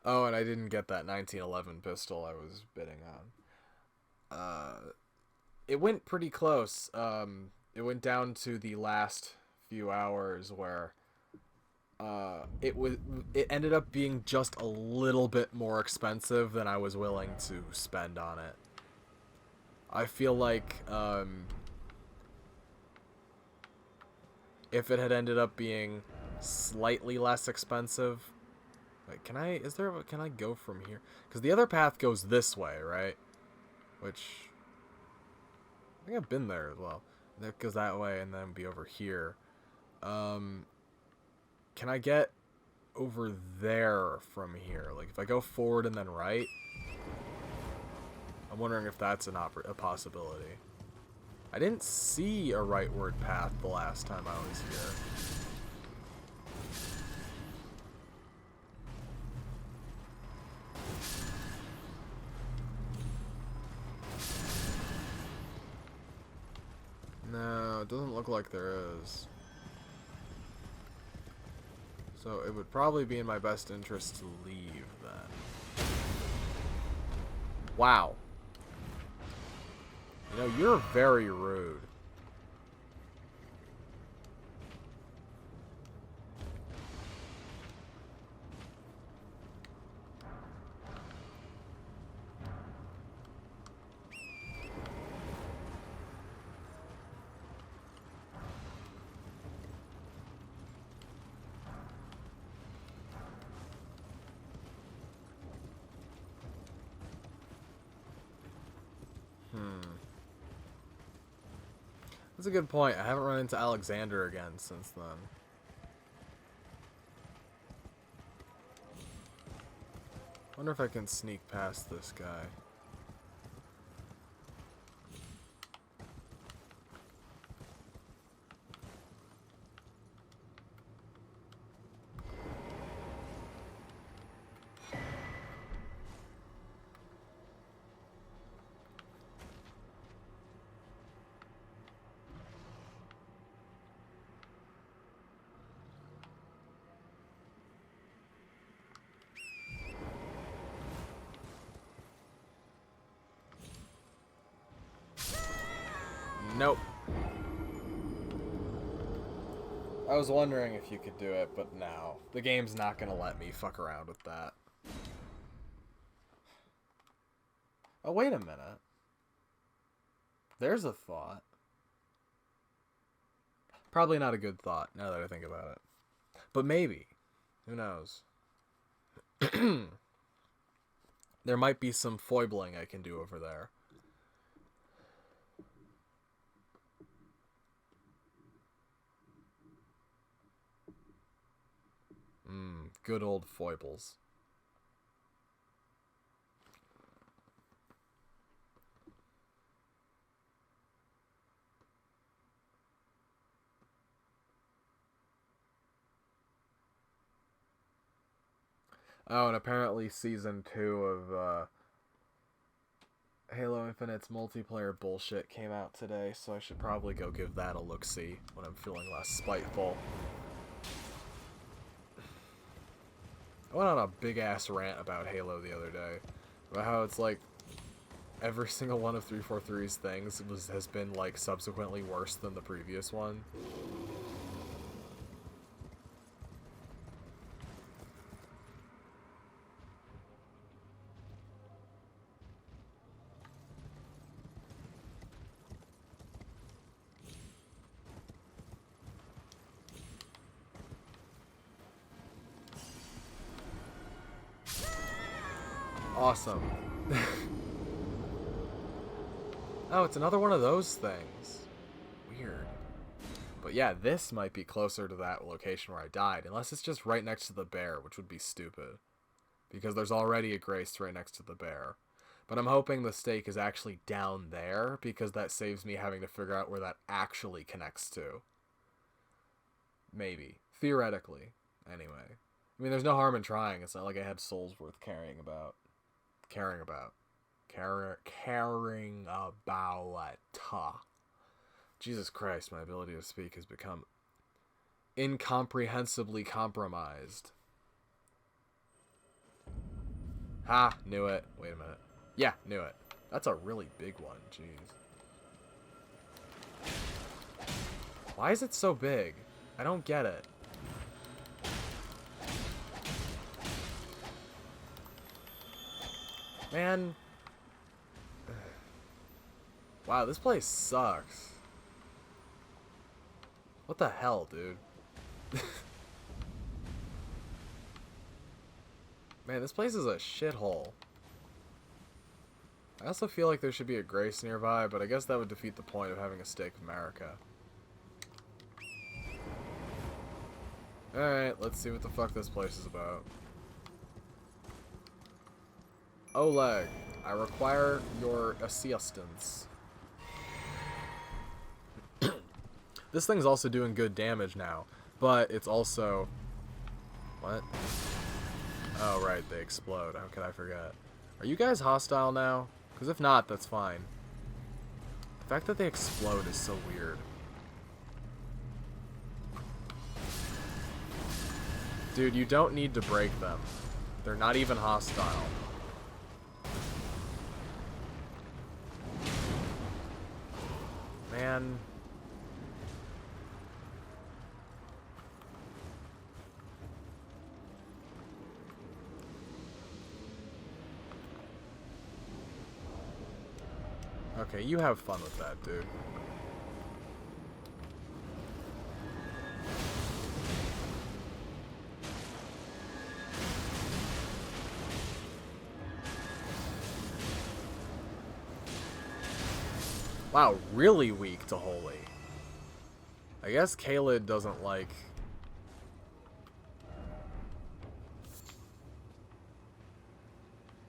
Oh, and I didn't get that 1911 pistol I was bidding on. It went pretty close. It went down to the last few hours where it ended up being just a little bit more expensive than I was willing to spend on it. I feel like if it had ended up being slightly less expensive. Wait, can I go from here? Because the other path goes this way, right? Which, I think I've been there as well. That goes that way and then be over here. Can I get over there from here? Like, if I go forward and then right? I'm wondering if that's a possibility. I didn't see a rightward path the last time I was here. No, it doesn't look like there is. So it would probably be in my best interest to leave then. Wow. You know, you're very rude. That's a good point. I haven't run into Alexander again since then. Wonder if I can sneak past this guy. Nope. I was wondering if you could do it, but no. The game's not gonna let me fuck around with that. Oh, wait a minute. There's a thought. Probably not a good thought, now that I think about it. But maybe. Who knows? There might be some foibling I can do over there. Good old foibles. Oh, and apparently Season 2 of Halo Infinite's multiplayer bullshit came out today, so I should probably go give that a look-see when I'm feeling less spiteful. I went on a big-ass rant about Halo the other day, about how it's like every single one of 343's things has been like subsequently worse than the previous one. Awesome. Oh, it's another one of those things. Weird. But yeah, this might be closer to that location where I died, unless it's just right next to the bear, which would be stupid. Because there's already a grace right next to the bear. But I'm hoping the stake is actually down there, because that saves me having to figure out where that actually connects to. Maybe. Theoretically. Anyway. I mean, there's no harm in trying. It's not like I had souls worth caring about. Caring about. Jesus Christ, my ability to speak has become incomprehensibly compromised. Ha, knew it. Wait a minute. Yeah, knew it. That's a really big one, jeez. Why is it so big? I don't get it. Man. Wow, this place sucks. What the hell, dude? Man, this place is a shithole. I also feel like there should be a grace nearby, but I guess that would defeat the point of having a stake of America. Alright, let's see what the fuck this place is about. Oleg, I require your assistance. This thing's also doing good damage now, but it's also... What? Oh, right, they explode. How could I forget? Are you guys hostile now? Because if not, that's fine. The fact that they explode is so weird. Dude, you don't need to break them. They're not even hostile. Man. Okay, you have fun with that, dude. Wow, really weak to Holy. I guess Kaled doesn't like...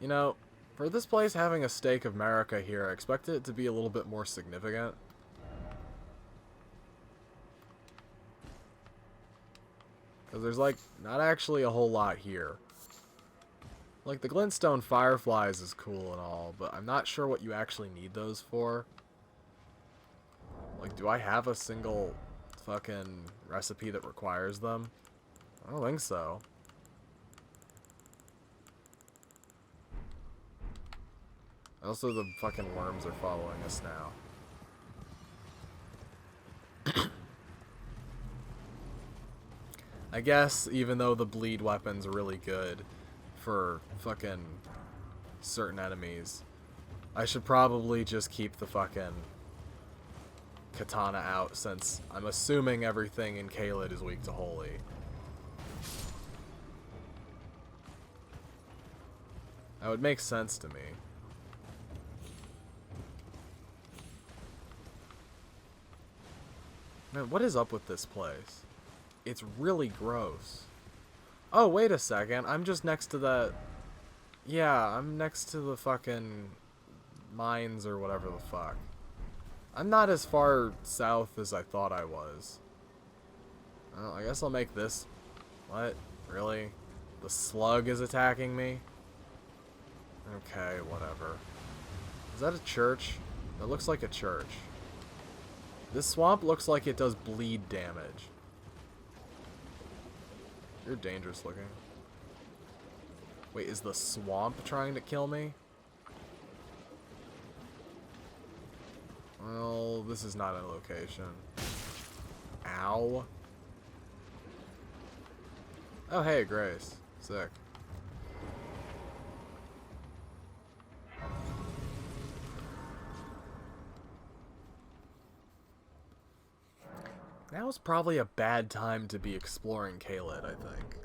You know, for this place having a stake of America here, I expected it to be a little bit more significant. Because there's, like, not actually a whole lot here. Like, the glintstone fireflies is cool and all, but I'm not sure what you actually need those for. Like, do I have a single fucking recipe that requires them? I don't think so. Also, the fucking worms are following us now. I guess even though the bleed weapon's really good for fucking certain enemies, I should probably just keep the fucking katana out, since I'm assuming everything in Caelid is weak to holy. That would make sense to me. Man, what is up with this place? It's really gross. Oh, wait a second. I'm just next to the... Yeah, I'm next to the fucking mines or whatever the fuck. I'm not as far south as I thought I was. Well, I guess I'll make this... What? Really? The slug is attacking me? Okay, whatever. Is that a church? It looks like a church. This swamp looks like it does bleed damage. You're dangerous looking. Wait, is the swamp trying to kill me? Well, this is not a location. Ow. Oh, hey, Grace. Sick. Now is probably a bad time to be exploring Caelid, I think.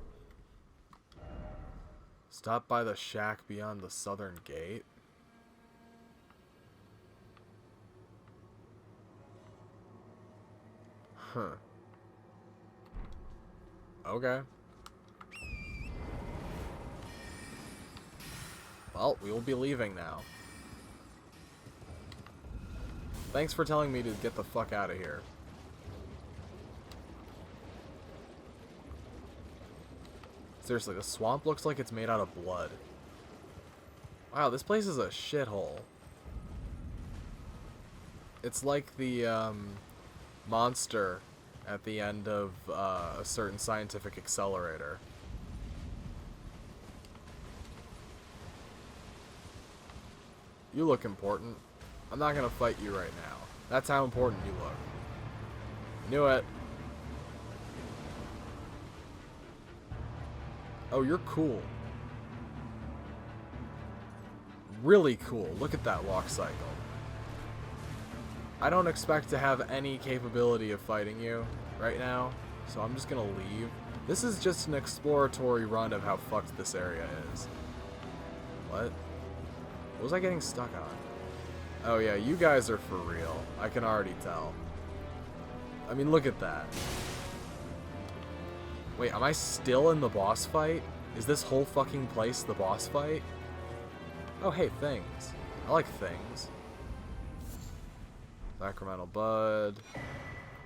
Stop by the shack beyond the southern gate. Huh. Okay. Well, we will be leaving now. Thanks for telling me to get the fuck out of here. Seriously, the swamp looks like it's made out of blood. Wow, this place is a shithole. It's like the monster at the end of a certain scientific accelerator. You look important. I'm not gonna fight you right now. That's how important you look. Knew it. Oh, you're cool. Really cool. Look at that walk cycle. I don't expect to have any capability of fighting you right now, so I'm just gonna leave. This is just an exploratory run of how fucked this area is. What? What was I getting stuck on? Oh yeah, you guys are for real. I can already tell. I mean, look at that. Wait, am I still in the boss fight? Is this whole fucking place the boss fight? Oh, hey, things. I like things. Sacramental Bud.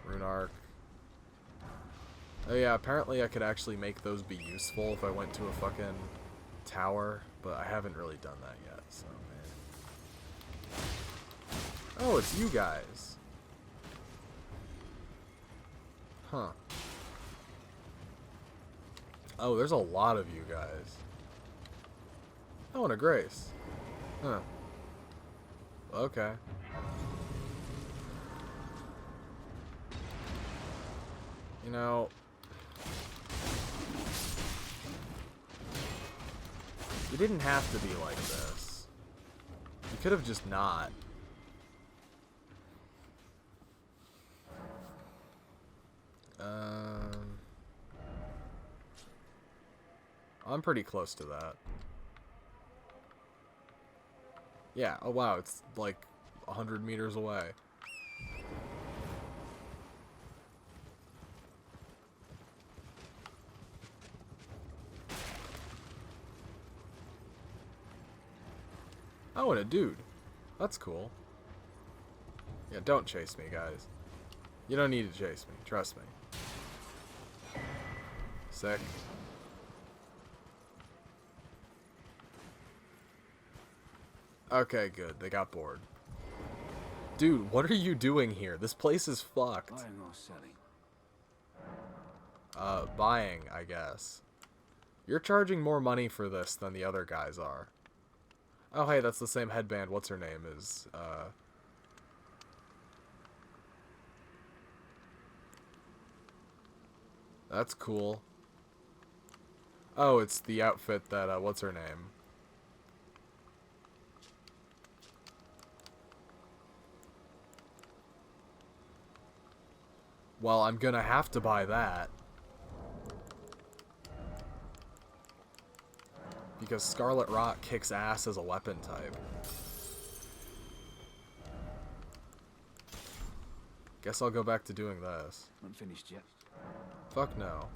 Rune Arc. Oh yeah, apparently I could actually make those be useful if I went to a fucking tower, but I haven't really done that yet, so man. Oh, it's you guys. Huh. Oh, there's a lot of you guys. Oh, and a Grace. Huh. Okay. You know... You didn't have to be like this. You could have just not. I'm pretty close to that. Yeah, oh wow, it's like 100 meters away. Oh, and a dude. That's cool. Yeah, don't chase me, guys. You don't need to chase me, trust me. Sick. Okay, good. They got bored. Dude, what are you doing here? This place is fucked. Buying or selling? Buying, I guess. You're charging more money for this than the other guys are. Oh, hey, that's the same headband. What's her name is, That's cool. Oh, it's the outfit that, what's her name? Well, I'm gonna have to buy that. Because Scarlet Rot kicks ass as a weapon type. Guess I'll go back to doing this. Unfinished yet. Fuck no.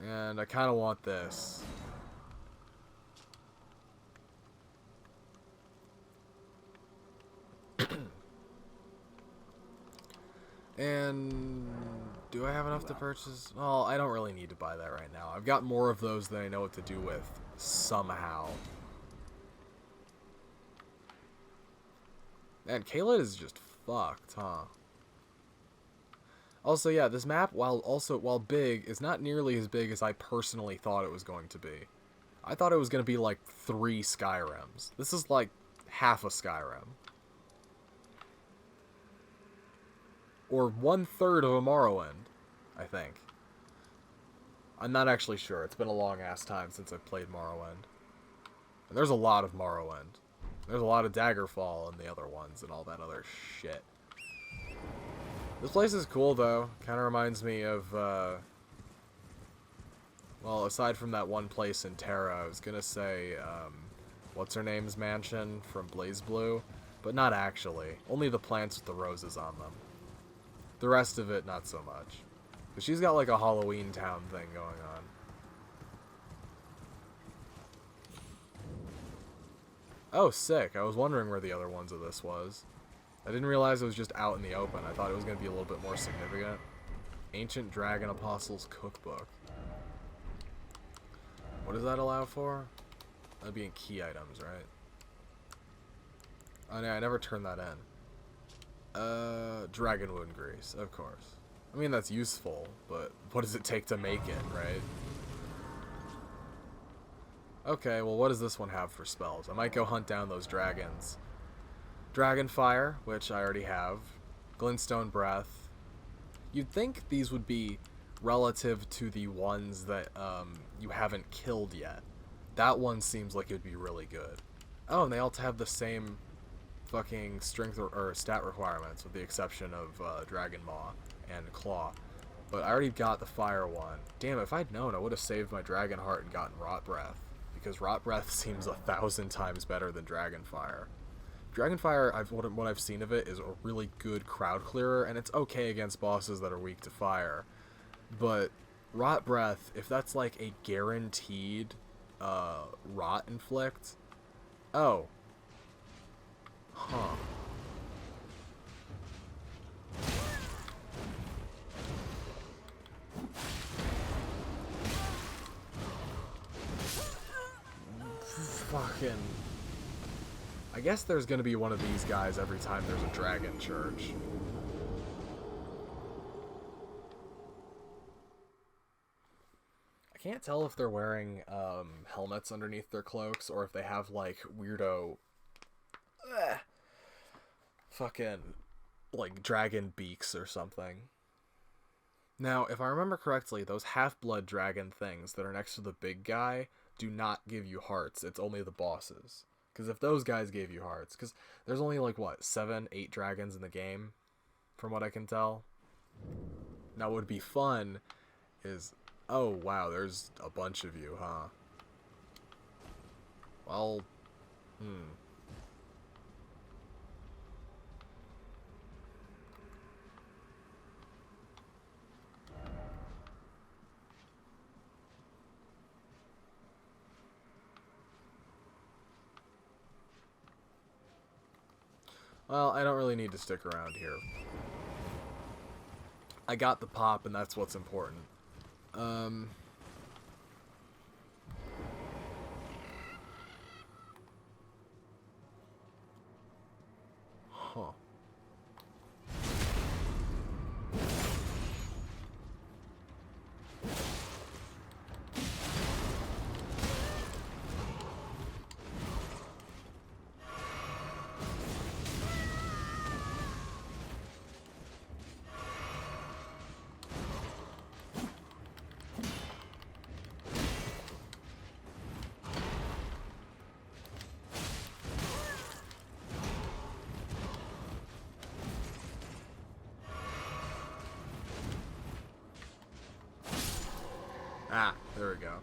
And I kind of want this. And do I have enough to purchase? Well, I don't really need to buy that right now. I've got more of those than I know what to do with, somehow. Man, Kayla is just fucked, huh? Also, yeah, this map, while big, is not nearly as big as I personally thought it was going to be. I thought it was going to be like 3 Skyrims. This is like half a Skyrim. Or 1/3 of a Morrowind, I think. I'm not actually sure. It's been a long-ass time since I've played Morrowind. And there's a lot of Morrowind. There's a lot of Daggerfall and the other ones and all that other shit. This place is cool, though. Kind of reminds me of, well, aside from that one place in Terra, I was gonna say, what's-her-name's mansion from BlazBlue, but not actually. Only the plants with the roses on them. The rest of it, not so much. But she's got, like, a Halloween Town thing going on. Oh, sick. I was wondering where the other ones of this was. I didn't realize it was just out in the open. I thought it was going to be a little bit more significant. Ancient Dragon Apostles Cookbook. What does that allow for? That'd be in key items, right? Oh, no, I never turned that in. Dragon Wound Grease, of course. I mean, that's useful, but what does it take to make it, right? Okay, well, what does this one have for spells? I might go hunt down those dragons. Dragonfire, which I already have. Glintstone Breath. You'd think these would be relative to the ones that you haven't killed yet. That one seems like it would be really good. Oh, and they all have the same fucking strength or stat requirements, with the exception of Dragon Maw and Claw. But I already got the fire one. Damn, if I'd known, I would have saved my Dragon Heart and gotten Rot Breath. Because Rot Breath seems 1,000 times better than Dragonfire. Dragonfire, what I've seen of it, is a really good crowd clearer, and it's okay against bosses that are weak to fire. But Rot Breath, if that's like a guaranteed rot inflict... Oh. Huh. Fucking... I guess there's gonna be one of these guys every time there's a dragon church. I can't tell if they're wearing helmets underneath their cloaks or if they have like weirdo fucking like dragon beaks or something. Now, if I remember correctly, those half-blood dragon things that are next to the big guy do not give you hearts. It's only the bosses. Because if those guys gave you hearts, because there's only like, what, 7, 8 dragons in the game, from what I can tell. Now, what would be fun is, oh, wow, there's a bunch of you, huh? Well, Well, I don't really need to stick around here. I got the pop, and that's what's important. Huh. Ah, there we go.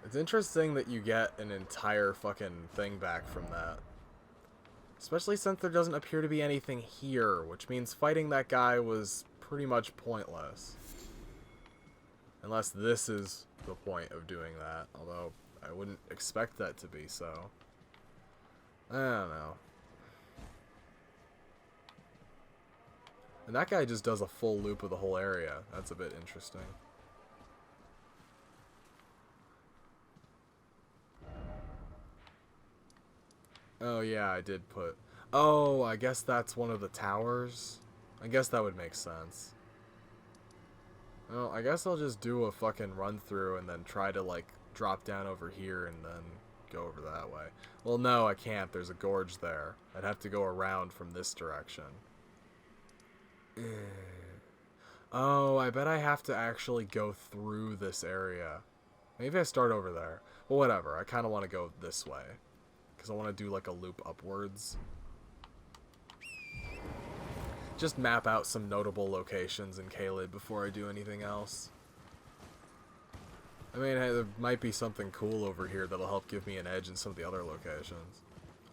It's interesting that you get an entire fucking thing back from that. Especially since there doesn't appear to be anything here, which means fighting that guy was pretty much pointless. Unless this is the point of doing that, although I wouldn't expect that to be so. I don't know. And that guy just does a full loop of the whole area. That's a bit interesting. Oh yeah, I did put... Oh, I guess that's one of the towers? I guess that would make sense. Well, I guess I'll just do a fucking run through and then try to, like, drop down over here and then go over that way. Well, no, I can't. There's a gorge there. I'd have to go around from this direction. Oh, I bet I have to actually go through this area. Maybe I start over there. Well, whatever. I kind of want to go this way. Because I want to do, like, a loop upwards. Just map out some notable locations in Caelid before I do anything else. I mean, hey, there might be something cool over here that'll help give me an edge in some of the other locations.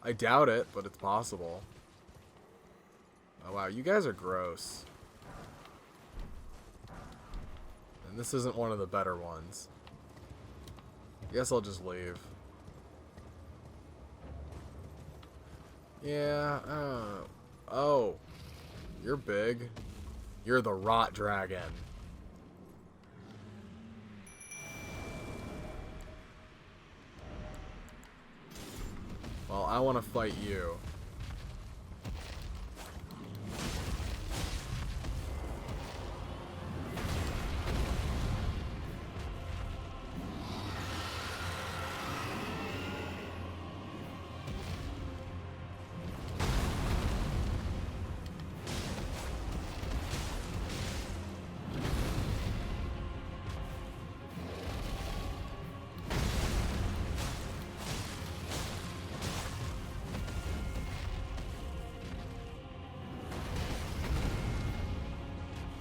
I doubt it, but it's possible. Oh wow, you guys are gross. And this isn't one of the better ones. I guess I'll just leave. Yeah, oh. You're big. You're the rot dragon. Well, I want to fight you.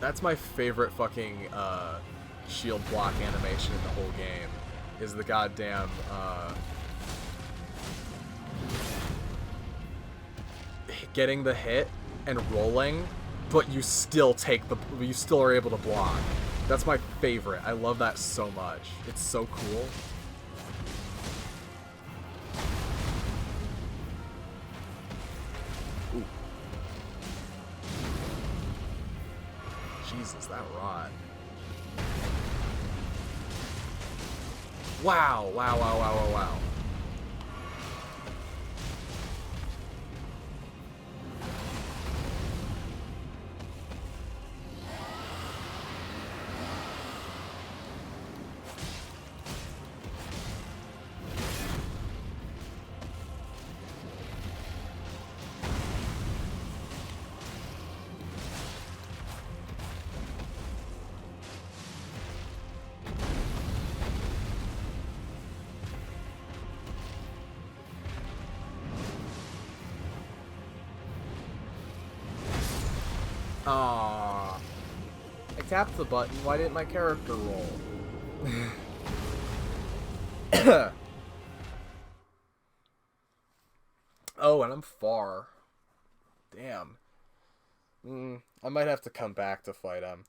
That's my favorite fucking shield block animation in the whole game. Is the goddamn getting the hit and rolling, but you still are able to block. That's my favorite. I love that so much. It's so cool. Ooh. Jesus, that rod. Wow, wow, wow, wow, wow, wow. Aww. I tapped the button. Why didn't my character roll? Oh, and I'm far. Damn. I might have to come back to fight him.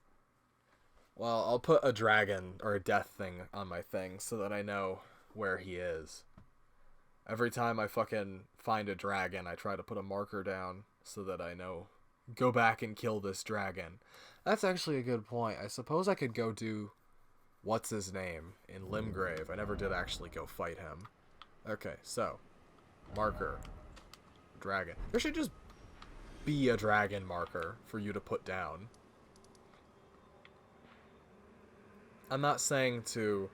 Well, I'll put a dragon or a death thing on my thing so that I know where he is. Every time I fucking find a dragon, I try to put a marker down so that I know. Go back and kill this dragon. That's actually a good point. I suppose I could go do what's his name in Limgrave. I never did actually go fight him. Okay, so marker. Dragon. There should just be a dragon marker for you to put down. I'm not saying to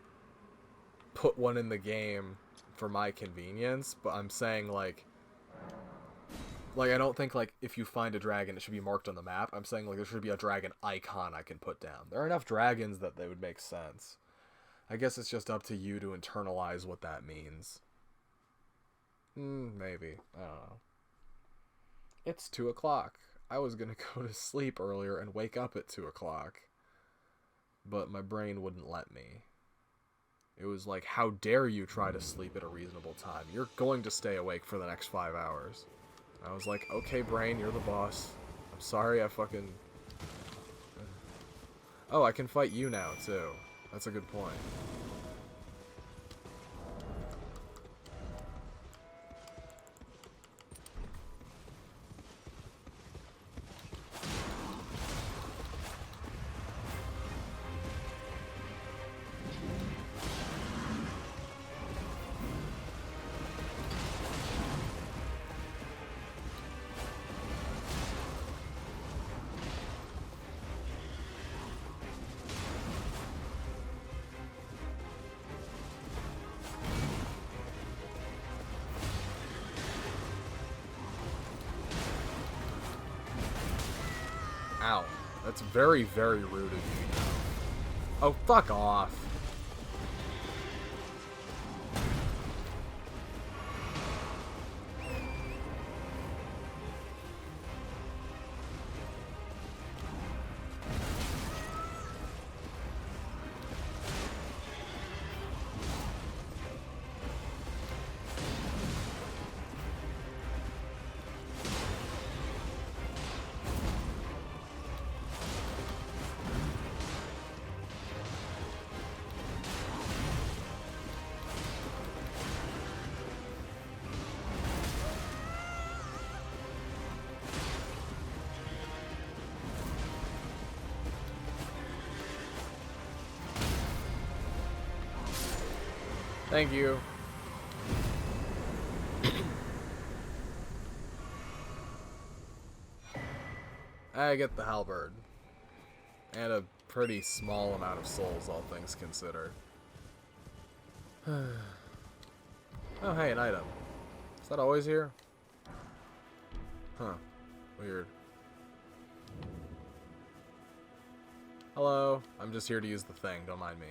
put one in the game for my convenience, but I'm saying like I don't think, like, if you find a dragon, it should be marked on the map. I'm saying, like, there should be a dragon icon I can put down. There are enough dragons that they would make sense. I guess it's just up to you to internalize what that means. Maybe. I don't know. It's 2 o'clock. I was gonna go to sleep earlier and wake up at 2 o'clock. but my brain wouldn't let me. It was like, how dare you try to sleep at a reasonable time? You're going to stay awake for the next 5 hours. I was like, okay, brain, you're the boss. I'm sorry I fucking... Oh, I can fight you now, too. That's a good point. Ow. That's very, very rude of you. Oh, fuck off. Thank you. I get the halberd. And a pretty small amount of souls, all things considered. Oh, hey, an item. Is that always here? Huh. Weird. Hello. I'm just here to use the thing. Don't mind me.